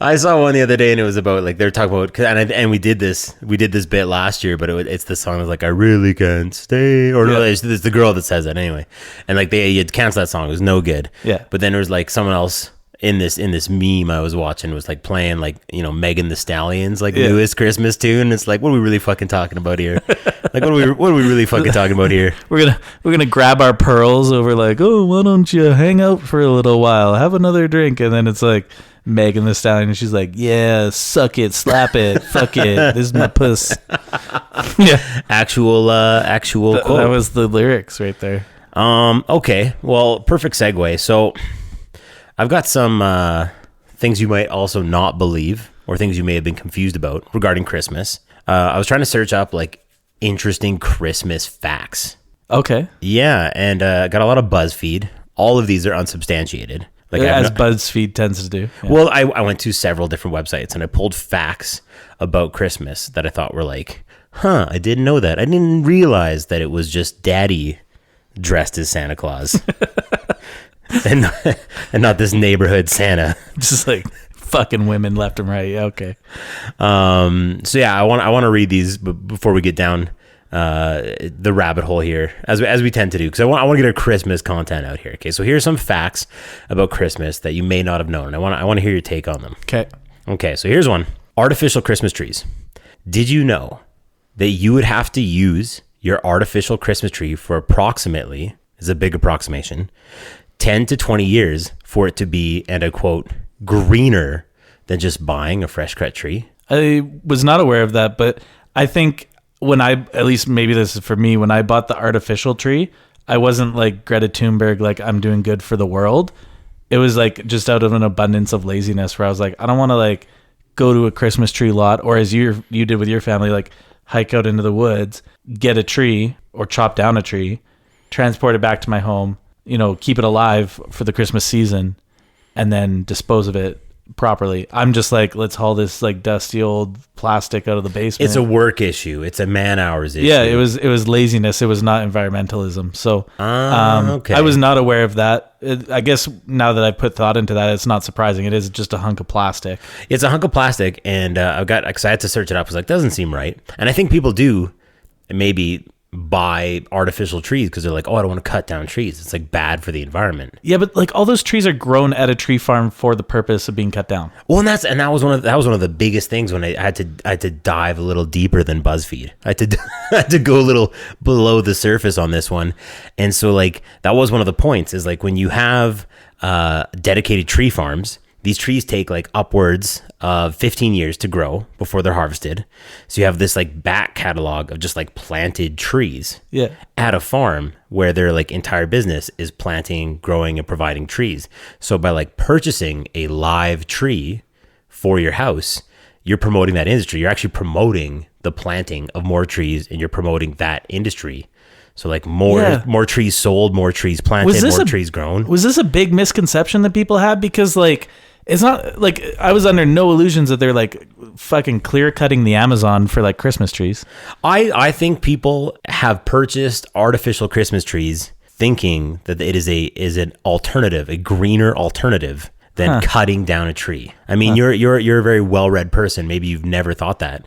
I saw one the other day and it was about like they're talking about and we did this bit last year, but it's the song that's like I really can't stay, or no, it's the girl that says that anyway, and like you had canceled that song, it was no good. Yeah, but then there was like someone else in this meme I was watching was like playing like, you know, Megan Thee Stallion's like newest Christmas tune. It's like, what are we really fucking talking about here? Like what are we really fucking talking about here? We're gonna grab our pearls over like, oh, why don't you hang out for a little while, have another drink, and then it's like Megan Thee Stallion and she's like, yeah, suck it, slap it, fuck it, this is my puss. Yeah, actual quote. That was the lyrics right there. Okay, well, perfect segue. So I've got some things you might also not believe, or things you may have been confused about regarding Christmas. I was trying to search up like interesting Christmas facts. Okay. Yeah, and got a lot of BuzzFeed. All of these are unsubstantiated. Like as BuzzFeed tends to do. Yeah. Well, I went to several different websites and I pulled facts about Christmas that I thought were like, I didn't know that. I didn't realize that it was just Daddy dressed as Santa Claus. and not this neighborhood Santa. Just like fucking women left and right. Yeah, okay. So yeah, I want to read these before we get down the rabbit hole here, as we tend to do, because I want to get our Christmas content out here. Okay, so here's some facts about Christmas that you may not have known. I want to hear your take on them. Okay, so here's one. Artificial Christmas trees. Did you know that you would have to use your artificial Christmas tree for approximately, is a big approximation, 10 to 20 years for it to be, and I quote, greener than just buying a fresh cut tree? I was not aware of that, but I think when at least maybe this is for me, when I bought the artificial tree, I wasn't like Greta Thunberg, like I'm doing good for the world. It was like just out of an abundance of laziness where I was like, I don't want to like go to a Christmas tree lot, or as you did with your family, like hike out into the woods, get a tree or chop down a tree, transport it back to my home, you know, keep it alive for the Christmas season, and then dispose of it properly. I'm just like, let's haul this like dusty old plastic out of the basement. It's a work issue. It's a man hours issue. Yeah, it was laziness. It was not environmentalism. So okay. I was not aware of that. I guess now that I put thought into that, it's not surprising. It is just a hunk of plastic. It's a hunk of plastic, and because I had to search it up. I was like, doesn't seem right. And I think people do maybe buy artificial trees because they're like, oh, I don't want to cut down trees. It's like bad for the environment. Yeah, but like all those trees are grown at a tree farm for the purpose of being cut down. Well, and that was one of the biggest things when I had to dive a little deeper than BuzzFeed. I had to go a little below the surface on this one. And so like that was one of the points, is like when you have dedicated tree farms, These trees take like upwards of 15 years to grow before they're harvested. So you have this like back catalog of just like planted trees at a farm where their like entire business is planting, growing, and providing trees. So by like purchasing a live tree for your house, you're promoting that industry. You're actually promoting the planting of more trees, and you're promoting that industry. So like more trees sold, more trees planted, more trees grown. Was this a big misconception that people had? Because like, it's not like I was under no illusions that they're like fucking clear cutting the Amazon for like Christmas trees. I think people have purchased artificial Christmas trees thinking that it is an alternative, a greener alternative than cutting down a tree. I mean, you're a very well-read person. Maybe you've never thought that.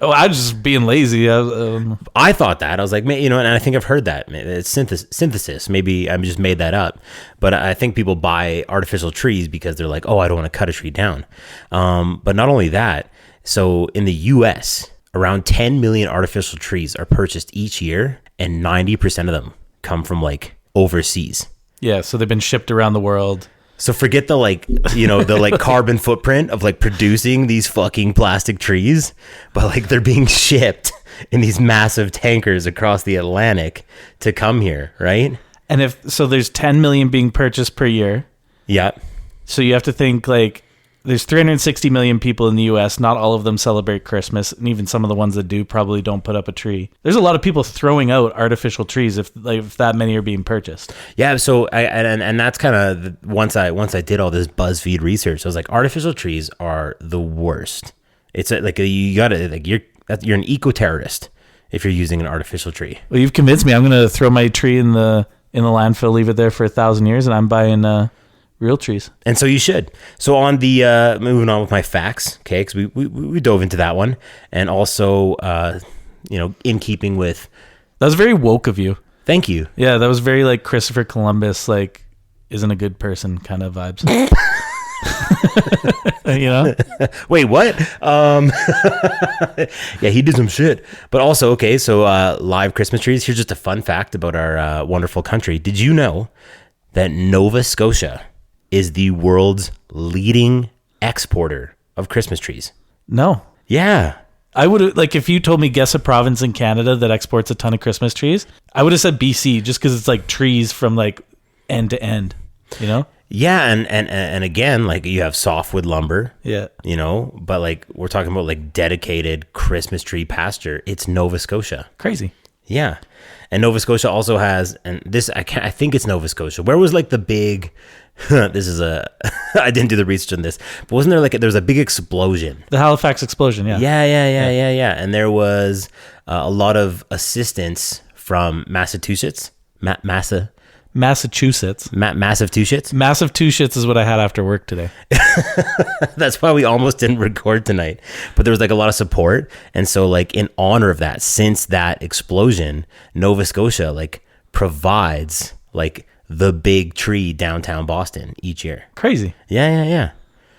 I was just being lazy. I thought that. I was like, and I think I've heard that. It's synthesis. Maybe I just made that up. But I think people buy artificial trees because they're like, oh, I don't want to cut a tree down. But not only that, so in the U.S., around 10 million artificial trees are purchased each year, and 90% of them come from like overseas. Yeah, so they've been shipped around the world. So forget the like, the like carbon footprint of like producing these fucking plastic trees, but like they're being shipped in these massive tankers across the Atlantic to come here, right? And there's 10 million being purchased per year. Yeah. So you have to think like there's 360 million people in the US. Not all of them celebrate Christmas, and even some of the ones that do probably don't put up a tree. There's a lot of people throwing out artificial trees if that many are being purchased. Yeah, so and that's kind of once I did all this BuzzFeed research, I was like, artificial trees are the worst. It's like you gotta like you're an eco-terrorist if you're using an artificial tree. Well, you've convinced me. I'm gonna throw my tree in the landfill, leave it there for 1,000 years, and I'm buying real trees. And so you should. So on the moving on with my facts, okay, because we dove into that one, and also in keeping with, that was very woke of you. Thank you. Yeah, that was very like Christopher Columbus, like isn't a good person kind of vibes. Wait, what? Yeah, he did some shit. But also, okay, so live Christmas trees. Here's just a fun fact about our wonderful country. Did you know that Nova Scotia is the world's leading exporter of Christmas trees? No. Yeah. I would have, like, if you told me guess a province in Canada that exports a ton of Christmas trees, I would have said BC, just because it's like trees from like end to end, Yeah, and again, like you have softwood lumber. Yeah. But like we're talking about like dedicated Christmas tree pasture. It's Nova Scotia. Crazy. Yeah. And Nova Scotia also has, and this, I think it's Nova Scotia. Where was like the big, I didn't do the research on this, but wasn't there there was a big explosion? The Halifax explosion, yeah. Yeah. And there was a lot of assistance from Massachusetts. Massive two shits. Massive two shits is what I had after work today. That's why we almost didn't record tonight. But there was like a lot of support. And so like in honor of that, since that explosion, Nova Scotia like provides like the big tree downtown Boston each year. Crazy. Yeah.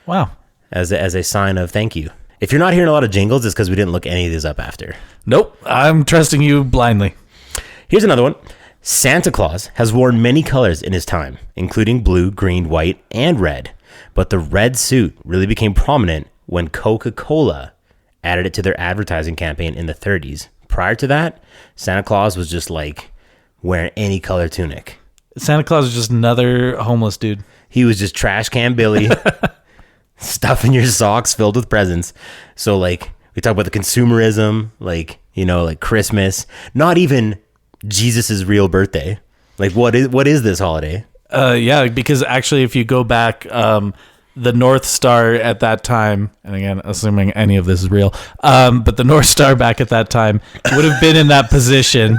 Wow. As a sign of thank you. If you're not hearing a lot of jingles, it's because we didn't look any of these up after. Nope. I'm trusting you blindly. Here's another one. Santa Claus has worn many colors in his time, including blue, green, white, and red. But the red suit really became prominent when Coca-Cola added it to their advertising campaign in the 30s. Prior to that, Santa Claus was just like wearing any color tunic. Santa Claus was just another homeless dude. He was just trash can Billy, stuffing your socks filled with presents. So like we talk about the consumerism, like Christmas, not even Jesus's real birthday. Like what is this holiday? Yeah, because actually if you go back, the North Star at that time, and again assuming any of this is real, but the North Star back at that time would have been in that position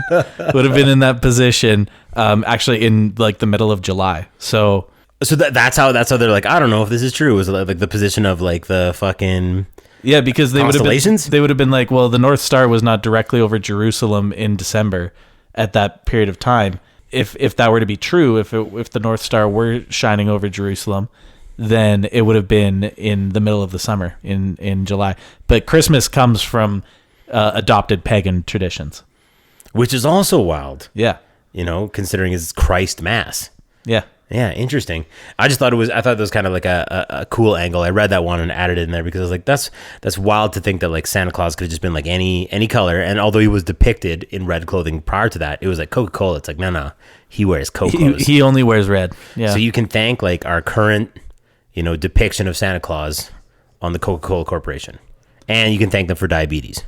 actually in like the middle of July. So that's how they're like, I don't know if this is true. It was like the position of like the fucking yeah, because they would have been like, well, the North Star was not directly over Jerusalem in December at that period of time. If that were to be true, if the North Star were shining over Jerusalem, then it would have been in the middle of the summer in July. But Christmas comes from adopted pagan traditions, which is also wild. Yeah, considering it's Christ Mass. Yeah, Yeah, interesting. I thought it was kind of like a cool angle. I read that one and added it in there because I was like, that's wild to think that like Santa Claus could have just been like any color. And although he was depicted in red clothing prior to that, it was like Coca-Cola. It's like, no, he wears Coke clothes. He only wears red. Yeah. So you can thank like our current, depiction of Santa Claus on the Coca-Cola Corporation. And you can thank them for diabetes.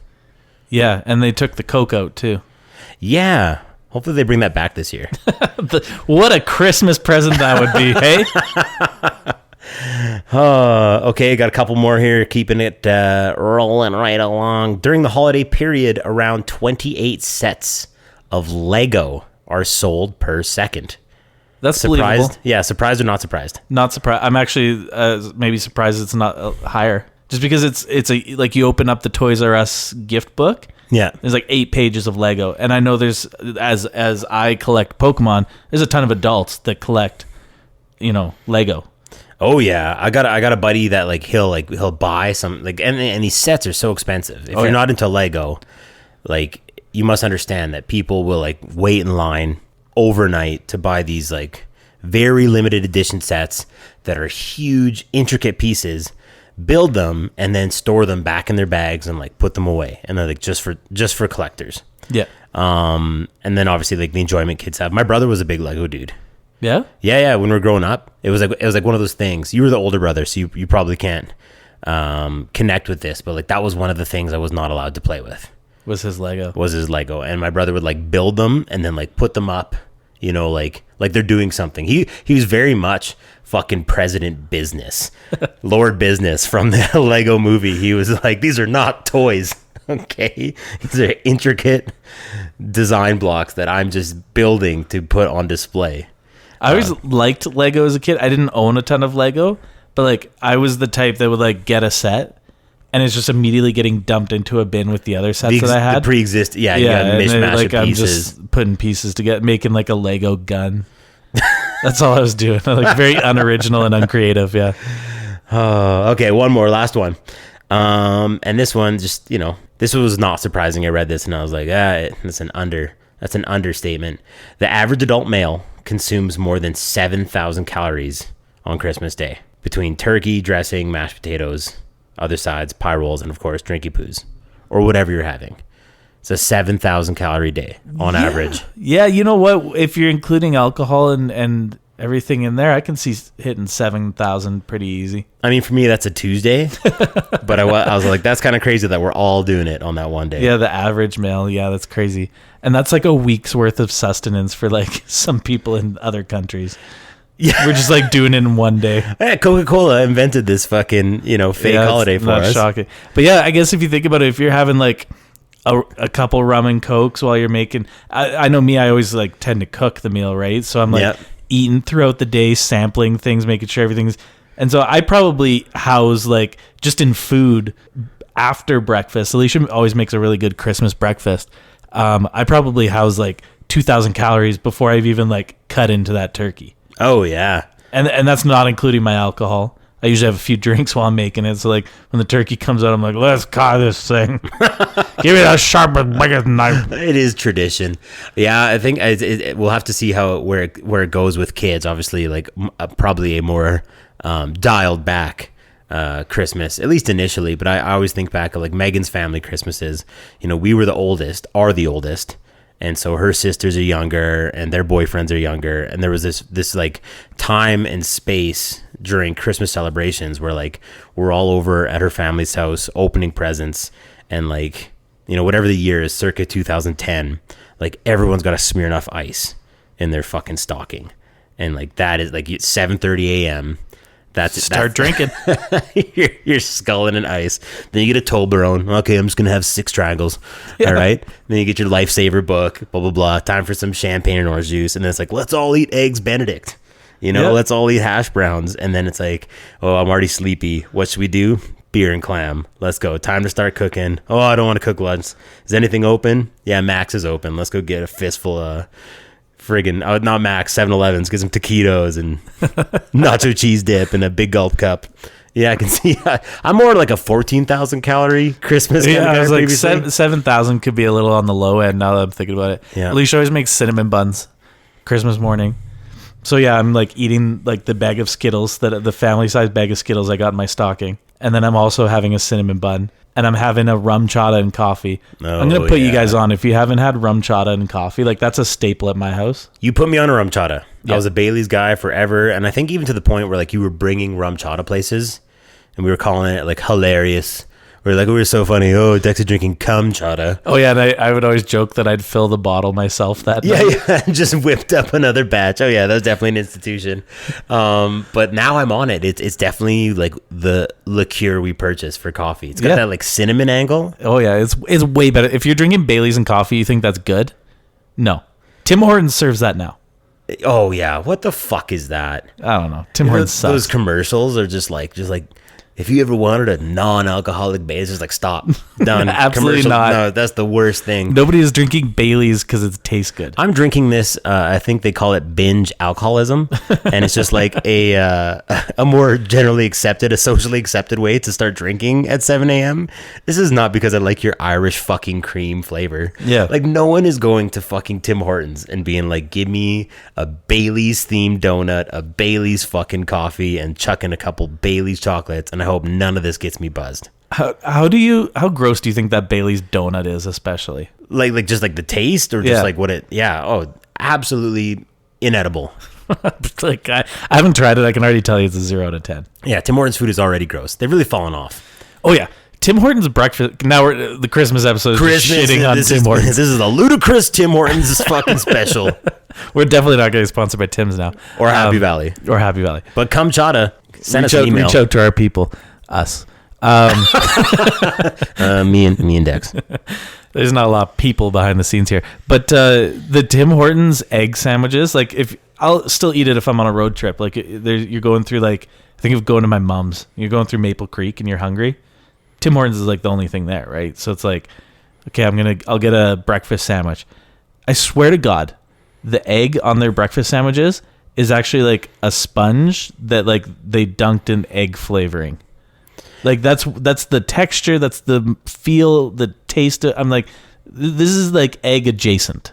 Yeah, and they took the Coke out too. Yeah. Hopefully they bring that back this year. What a Christmas present that would be, hey? Okay, got a couple more here, keeping it rolling right along. During the holiday period, around 28 sets of Lego are sold per second. That's surprised? believable. Yeah, surprised or not surprised? Not surprised. I'm actually maybe surprised it's not higher. Just because it's a like you open up the Toys R Us gift book. Yeah. There's like 8 pages of Lego. And I know there's, as I collect Pokemon, there's a ton of adults that collect, Lego. Oh yeah. I got a buddy that like he'll buy some like and these sets are so expensive. If you're not into Lego, like you must understand that people will like wait in line overnight to buy these like very limited edition sets that are huge, intricate pieces. Build them and then store them back in their bags and like put them away, and they're like just for collectors. Yeah. And then obviously like the enjoyment kids have. My brother was a big Lego dude. Yeah. Yeah. When we were growing up, it was like one of those things. You were the older brother, so you probably can't connect with this, but like that was one of the things I was not allowed to play with. Was his Lego, and my brother would like build them and then like put them up. Like they're doing something. He was very much fucking president business, Lord business from the Lego movie. He was like, these are not toys. Okay. These are intricate design blocks that I'm just building to put on display. I always liked Lego as a kid. I didn't own a ton of Lego, but like I was the type that would like get a set and it's just immediately getting dumped into a bin with the other sets that I had. The pre-exist. Yeah. You got a mishmash like, of I'm pieces. just putting pieces together, making like a Lego gun. That's all I was doing. Like very unoriginal and uncreative. Yeah. Okay. One more, last one. And this one just, this was not surprising. I read this and I was like, that's an understatement. The average adult male consumes more than 7,000 calories on Christmas Day between turkey, dressing, mashed potatoes, other sides, pie rolls, and of course, drinky poos or whatever you're having. It's a 7,000 calorie day on average. Yeah, you know what? If you're including alcohol and everything in there, I can see hitting 7,000 pretty easy. I mean, for me, that's a Tuesday, but I was like, that's kind of crazy that we're all doing it on that one day. Yeah, the average male. Yeah, that's crazy. And that's like a week's worth of sustenance for like some people in other countries. Yeah, we're just like doing it in one day. Yeah, Coca-Cola invented this fucking, fake holiday for us. Shocking. But yeah, I guess if you think about it, if you're having like a couple rum and cokes while you're making, I know me, I always like tend to cook the meal, right? So I'm like eating throughout the day, sampling things, making sure everything's, and so I probably house like just in food after breakfast. Alicia always makes a really good Christmas breakfast. I probably house like 2,000 calories before I've even like cut into that turkey. Oh yeah. And that's not including my alcohol. I usually have a few drinks while I'm making it. So like when the turkey comes out, I'm like, let's cut this thing. Give me that sharpest, biggest knife. It is tradition. Yeah, I think we'll have to see where it goes with kids. Obviously, like probably a more dialed back Christmas, at least initially. But I always think back of like Megan's family Christmases. We were the oldest. And so her sisters are younger and their boyfriends are younger. And there was this like time and space during Christmas celebrations where like we're all over at her family's house opening presents and like, whatever the year is, circa 2010, like everyone's got a Smirnoff Ice in their fucking stocking. And like that is like 7:30 a.m. Start drinking. You're sculling in ice. Then you get a Toblerone. Okay, I'm just gonna have 6 triangles. Yeah. All right. Then you get your Lifesaver book. Blah blah blah. Time for some champagne and orange juice. And then it's like, let's all eat eggs Benedict. Let's all eat hash browns. And then it's like, oh, I'm already sleepy. What should we do? Beer and clam. Let's go. Time to start cooking. Oh, I don't want to cook lunch. Is anything open? Yeah, Max is open. Let's go get a fistful of friggin' not Max, 7-Elevens, get some taquitos and nacho cheese dip and a big gulp cup. Yeah, I can see. I'm more like a 14,000 calorie Christmas. Yeah, I was like 7,000 could be a little on the low end now that I'm thinking about it. Yeah. Alicia always makes cinnamon buns Christmas morning. So yeah, I'm like eating like the bag of Skittles, the family size bag of Skittles I got in my stocking. And then I'm also having a cinnamon bun. And I'm having a rum chata and coffee. I'm going to put you guys on. If you haven't had rum chata and coffee, like that's a staple at my house. You put me on a rum chata. Yeah. I was a Bailey's guy forever. And I think even to the point where like you were bringing rum chata places and we were calling it like hilarious. We were so funny. Oh, Dex is drinking cum chata. Oh yeah, and I would always joke that I'd fill the bottle myself that night. Yeah, just whipped up another batch. Oh yeah, that's definitely an institution. But now I'm on it. It's definitely like the liqueur we purchased for coffee. It's got that like cinnamon angle. Oh yeah, it's way better. If you're drinking Bailey's and coffee, you think that's good? No. Tim Hortons serves that now. Oh yeah, what the fuck is that? I don't know. Tim Hortons sucks. Those commercials are just like if you ever wanted a non-alcoholic Bailey's, just like stop, done. Absolutely Commercial, not. No, that's the worst thing. Nobody is drinking Bailey's because it tastes good. I'm drinking this. I think they call it binge alcoholism, and it's just like a more generally accepted, a socially accepted way to start drinking at 7 a.m. This is not because I like your Irish fucking cream flavor. Yeah, like no one is going to fucking Tim Hortons and being like, give me a Bailey's themed donut, a Bailey's fucking coffee, and chucking a couple Bailey's chocolates, and I hope none of this gets me buzzed. How gross do you think that Bailey's donut is, especially? Like just like the taste or just like what it, absolutely inedible. Like I haven't tried it. I can already tell you it's a 0 out of 10. Yeah, Tim Hortons food is already gross. They've really fallen off. Oh yeah. Tim Hortons breakfast. Now we're the Christmas episode is just shitting on Tim Hortons. This is a Ludacris Tim Hortons fucking special. We're definitely not getting sponsored by Tim's now. Or Happy Valley. Or Happy Valley. But come chata, send us an email. Reach out to our people. Us. Me and Dex. There's not a lot of people behind the scenes here. But the Tim Hortons egg sandwiches, like if I'll still eat it if I'm on a road trip. Like you're going through like, I think of going to my mom's. You're going through Maple Creek and you're hungry. Tim Hortons is like the only thing there, right? So it's like, okay, I'll get a breakfast sandwich. I swear to God, the egg on their breakfast sandwiches is actually like a sponge that like they dunked in egg flavoring. Like that's the texture, that's the feel, the taste. I'm like, this is like egg adjacent.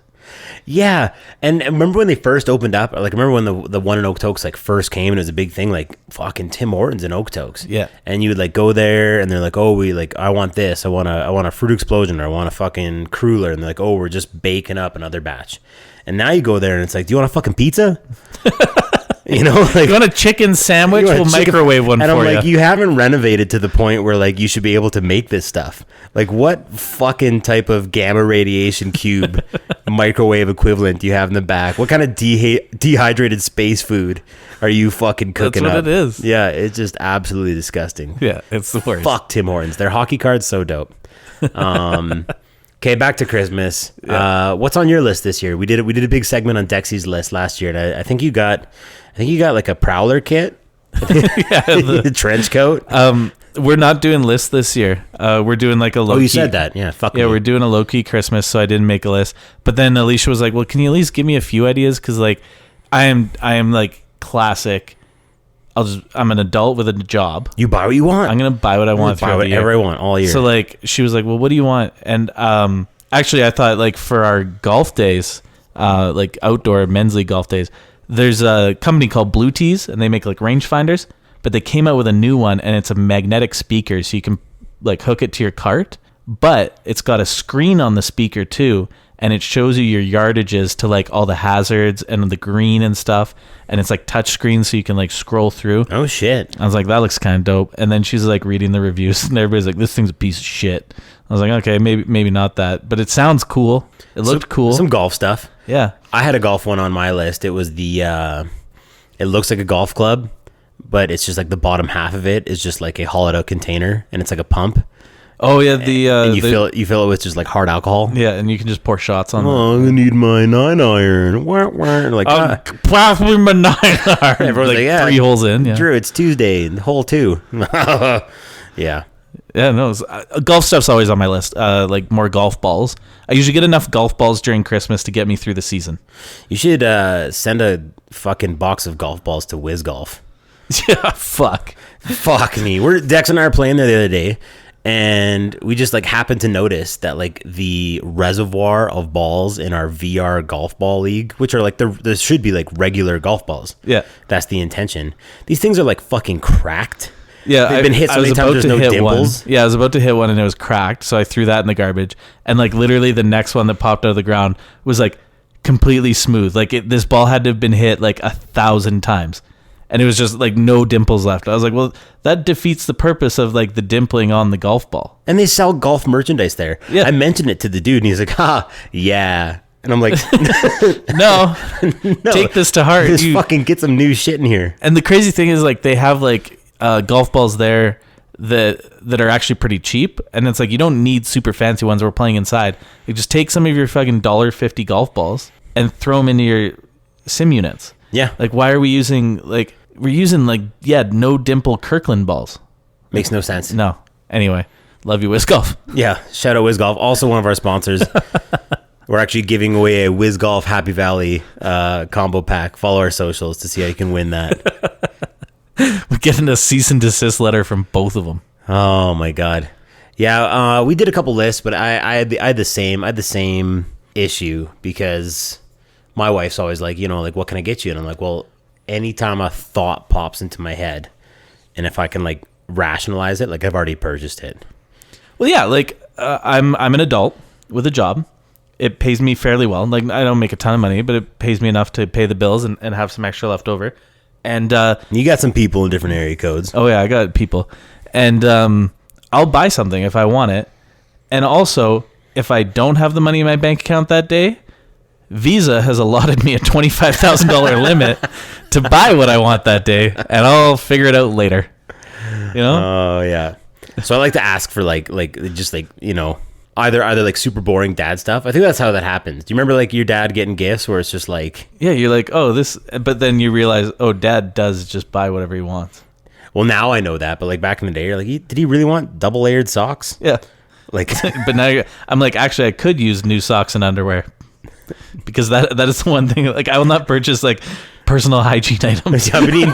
Yeah, and remember when they first opened up? Like, remember when the one in Okotoks like first came and it was a big thing, like fucking Tim Hortons in Okotoks. Yeah, and you would like go there and they're like, oh, I want this, I want a fruit explosion, or I want a fucking cruller, and they're like, oh, we're just baking up another batch. And now you go there and it's like, do you want a fucking pizza? You know, like, you want a chicken sandwich? We'll microwave one for you. And I'm like, you haven't renovated to the point where like you should be able to make this stuff. Like, what fucking type of gamma radiation cube microwave equivalent do you have in the back? What kind of dehydrated space food are you fucking cooking up? That's what it is. Yeah, it's just absolutely disgusting. Yeah, it's the worst. Fuck Tim Hortons. Their hockey card's so dope. Okay, back to Christmas. Yeah. What's on your list this year? We did a big segment on Dexy's list last year, and I think you got like a Prowler kit, the trench coat. We're not doing lists this year. We're doing like a low. Oh, you said that? Yeah, fuck. Yeah, me. We're doing a low key Christmas, so I didn't make a list. But then Alicia was like, "Well, can you at least give me a few ideas? Because like, I am like classic. I'm an adult with a job. You buy what you want. I'm gonna buy what I want. Buy whatever I want all year. So like, she was like, "Well, what do you want?" And actually, I thought like for our golf days, like outdoor men's league golf days, there's a company called Blue Tees, and they make like rangefinders. But they came out with a new one, and it's a magnetic speaker, so you can like hook it to your cart. But it's got a screen on the speaker too, and it shows you your yardages to like all the hazards and the green and stuff. And it's like touch screen, so you can like scroll through. Oh shit! I was like, that looks kind of dope. And then she's like reading the reviews, and everybody's like, this thing's a piece of shit. I was like, okay, maybe not that, but it sounds cool. It looked cool. Some golf stuff. Yeah, I had a golf one on my list. It was it looks like a golf club, but it's just like the bottom half of it is just like a hollowed out container, and it's like a pump. Oh yeah, and you fill it with just like hard alcohol. Yeah, and you can just pour shots on. Oh, I need my 9-iron. Like pass me my 9-iron. Everyone's like, yeah, 3 holes in. Yeah, Drew, it's Tuesday, hole 2. Yeah. Yeah, no, golf stuff's always on my list. Like more golf balls. I usually get enough golf balls during Christmas to get me through the season. You should send a fucking box of golf balls to Whiz Golf. Yeah, fuck me. Dex and I are playing there the other day, And we just like happened to notice that like the reservoir of balls in our VR golf ball league, which are like there should be like regular golf balls. Yeah. That's the intention. These things are like fucking cracked. Yeah, They've been hit so many times there's no dimples. Yeah, I was about to hit one and it was cracked, so I threw that in the garbage. And like literally the next one that popped out of the ground was like completely smooth. Like this ball had to have been hit like 1,000 times. And it was just like no dimples left. I was like, well, that defeats the purpose of like the dimpling on the golf ball. And they sell golf merchandise there. Yeah. I mentioned it to the dude and he's like, yeah. And I'm like, No, take this to heart. Just fucking get some new shit in here. And the crazy thing is like they have like golf balls there that are actually pretty cheap. And it's like, you don't need super fancy ones. We're playing inside. You just take some of your fucking $1.50 golf balls and throw them into your sim units. Yeah. Like, why are we using like, we're using like, no dimple Kirkland balls. Makes no sense. No. Anyway, love you, Whiz Golf. Yeah. Shout out Whiz Golf. Also one of our sponsors. We're actually giving away a Whiz Golf Happy Valley combo pack. Follow our socials to see how you can win that. We're getting a cease and desist letter from both of them. Oh my God. Yeah. We did a couple lists, but I had the same issue because my wife's always like, like, what can I get you? And I'm like, well, anytime a thought pops into my head and if I can like rationalize it, like I've already purchased it. Well, yeah, like I'm an adult with a job. It pays me fairly well. Like I don't make a ton of money, but it pays me enough to pay the bills and have some extra left over. And you got some people in different area codes. Oh yeah, I got people. And I'll buy something if I want it. And also, if I don't have the money in my bank account that day, Visa has allotted me a $25,000 limit to buy what I want that day, and I'll figure it out later. Oh yeah. So I like to ask for like just like either like super boring dad stuff. I think that's how that happens. Do you remember like your dad getting gifts where it's just like, yeah, you're like, oh this, but then you realize, oh, dad does just buy whatever he wants. Well, now I know that, but like back in the day, you're like, did he really want double layered socks? Yeah. Like, but now I'm like, actually, I could use new socks and underwear. Because that is the one thing. Like, I will not purchase like personal hygiene items. I've been eating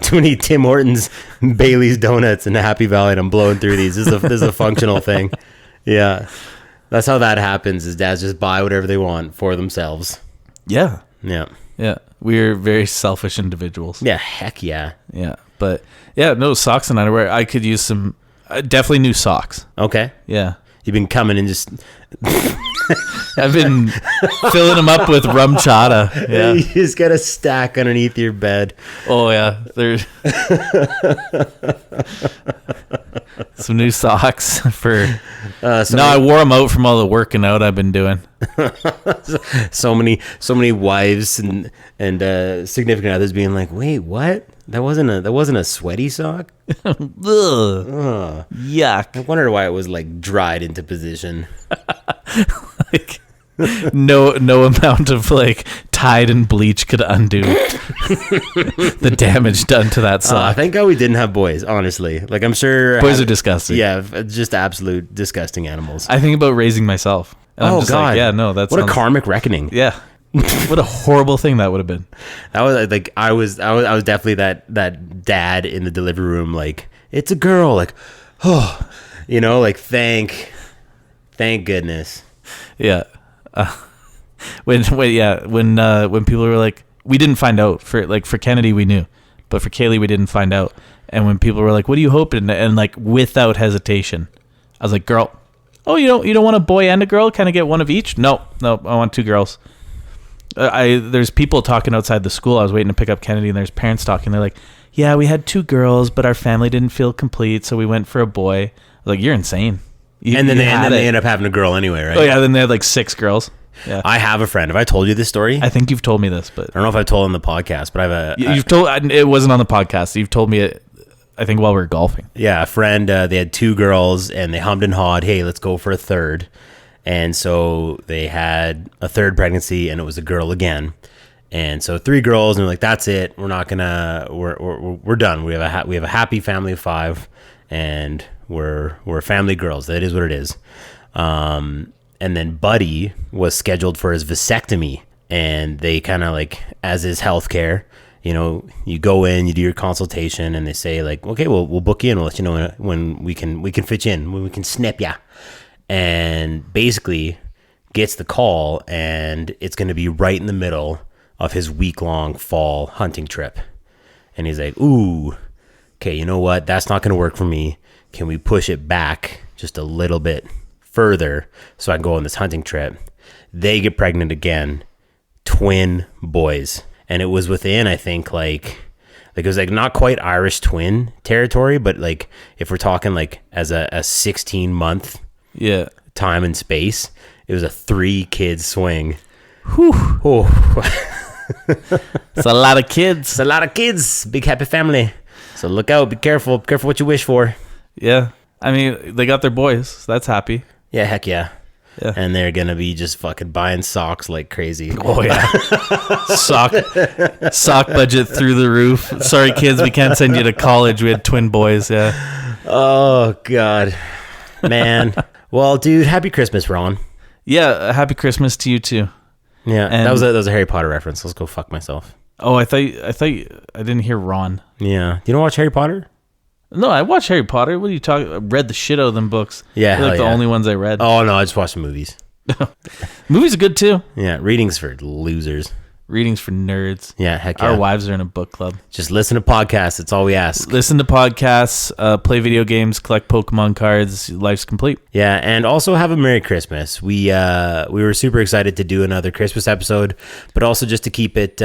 too many Tim Hortons, Bailey's donuts, and Happy Valley, and I'm blowing through these. This is a functional thing. Yeah, that's how that happens. Is dads just buy whatever they want for themselves. Yeah. Yeah. Yeah. We're very selfish individuals. Yeah. Heck yeah. Yeah. But yeah, no socks and underwear. I could use some. Definitely new socks. Okay. Yeah. You've been coming and just. I've been filling them up with rum chata. Yeah. You just got a stack underneath your bed. Oh yeah, there's some new socks for. I wore them out from all the working out I've been doing. so many wives and significant others being like, wait, what? That wasn't a sweaty sock. Ugh. Yuck. I wondered why it was like dried into position. Like no amount of like Tide and bleach could undo the damage done to that sock. Thank God we didn't have boys, honestly. Like I'm sure boys are disgusting. Yeah, just absolute disgusting animals. I think about raising myself. And I'm just God. Like, yeah, no, that's what a karmic reckoning. Yeah. What a horrible thing that would have been. That was like I was definitely that dad in the delivery room, like, it's a girl, like, oh, like thank goodness. Yeah. When people were like, we didn't find out for Kennedy we knew, but for Kaylee we didn't find out. And when people were like, what are you hoping? And like without hesitation, I was like, girl. Oh, you don't want a boy and a girl? Kind of get one of each? No, I want two girls. There's people talking outside the school. I was waiting to pick up Kennedy, and there's parents talking. They're like, yeah, we had two girls, but our family didn't feel complete, so we went for a boy. I was like, you're insane. And then they end up having a girl anyway, right? Oh yeah, then they had like 6 girls. Yeah. I have a friend. Have I told you this story? I think you've told me this, but I don't know if I told on the podcast, but I have you've told. It wasn't on the podcast. You've told me it. I think while we were golfing. Yeah, a friend. They had 2 girls, and they hummed and hawed. Hey, let's go for a third. And so they had a third pregnancy, and it was a girl again. And so 3 girls, and they're like, "That's it. We're not gonna. We're done. We have a happy family of 5, and we're family girls. That is what it is." And then Buddy was scheduled for his vasectomy, and they kind of like, as is healthcare, you go in, you do your consultation, and they say like, okay, well, we'll book you in. We'll let you know when we can fit you in, when we can snip ya. And basically gets the call, and it's going to be right in the middle of his week-long fall hunting trip. And he's like, ooh, okay, you know what? That's not going to work for me. Can we push it back just a little bit further so I can go on this hunting trip? They get pregnant again, twin boys. And it was within, I think, like it was like not quite Irish twin territory, but like if we're talking like as a 16-month time and space, it was a 3-kid swing. Whew. Oh. It's a lot of kids. It's a lot of kids. Big happy family. So look out. Be careful. Be careful what you wish for. Yeah. I mean, they got their boys. So that's happy. Yeah, heck yeah. Yeah. And they're going to be just fucking buying socks like crazy. Oh, yeah. Sock budget through the roof. Sorry, kids, we can't send you to college. We had twin boys, yeah. Oh, God. Man. Well, dude, happy Christmas, Ron. Yeah, happy Christmas to you, too. Yeah, and that was a Harry Potter reference. Let's go fuck myself. Oh, I didn't hear Ron. Yeah. You don't watch Harry Potter? No, I watched Harry Potter. What are you talking? I read the shit out of them books. Yeah, they're like the only ones I read. Oh no, I just watched the movies. Movies are good too. Yeah, readings for losers. Readings for nerds. Yeah, heck yeah. Our wives are in a book club. Just listen to podcasts. That's all we ask. Listen to podcasts, play video games, collect Pokemon cards. Life's complete. Yeah, and also have a Merry Christmas. We were super excited to do another Christmas episode, but also just to keep it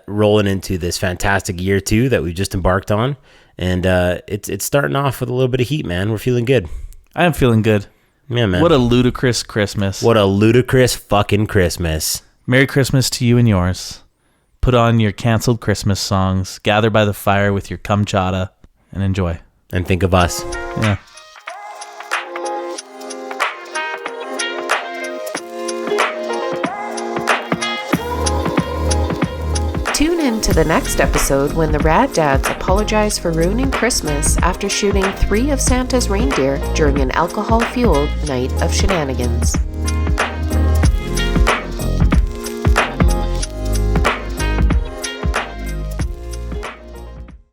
rolling into this fantastic year too that we just embarked on. And it's starting off with a little bit of heat, man. We're feeling good. I am feeling good. Yeah, man. What a ludicrous Christmas. What a ludicrous fucking Christmas. Merry Christmas to you and yours. Put on your canceled Christmas songs, gather by the fire with your cum chata, and enjoy. And think of us. Yeah. Tune in to the next episode when the Rad Dads apologize for ruining Christmas after shooting 3 of Santa's reindeer during an alcohol-fueled night of shenanigans.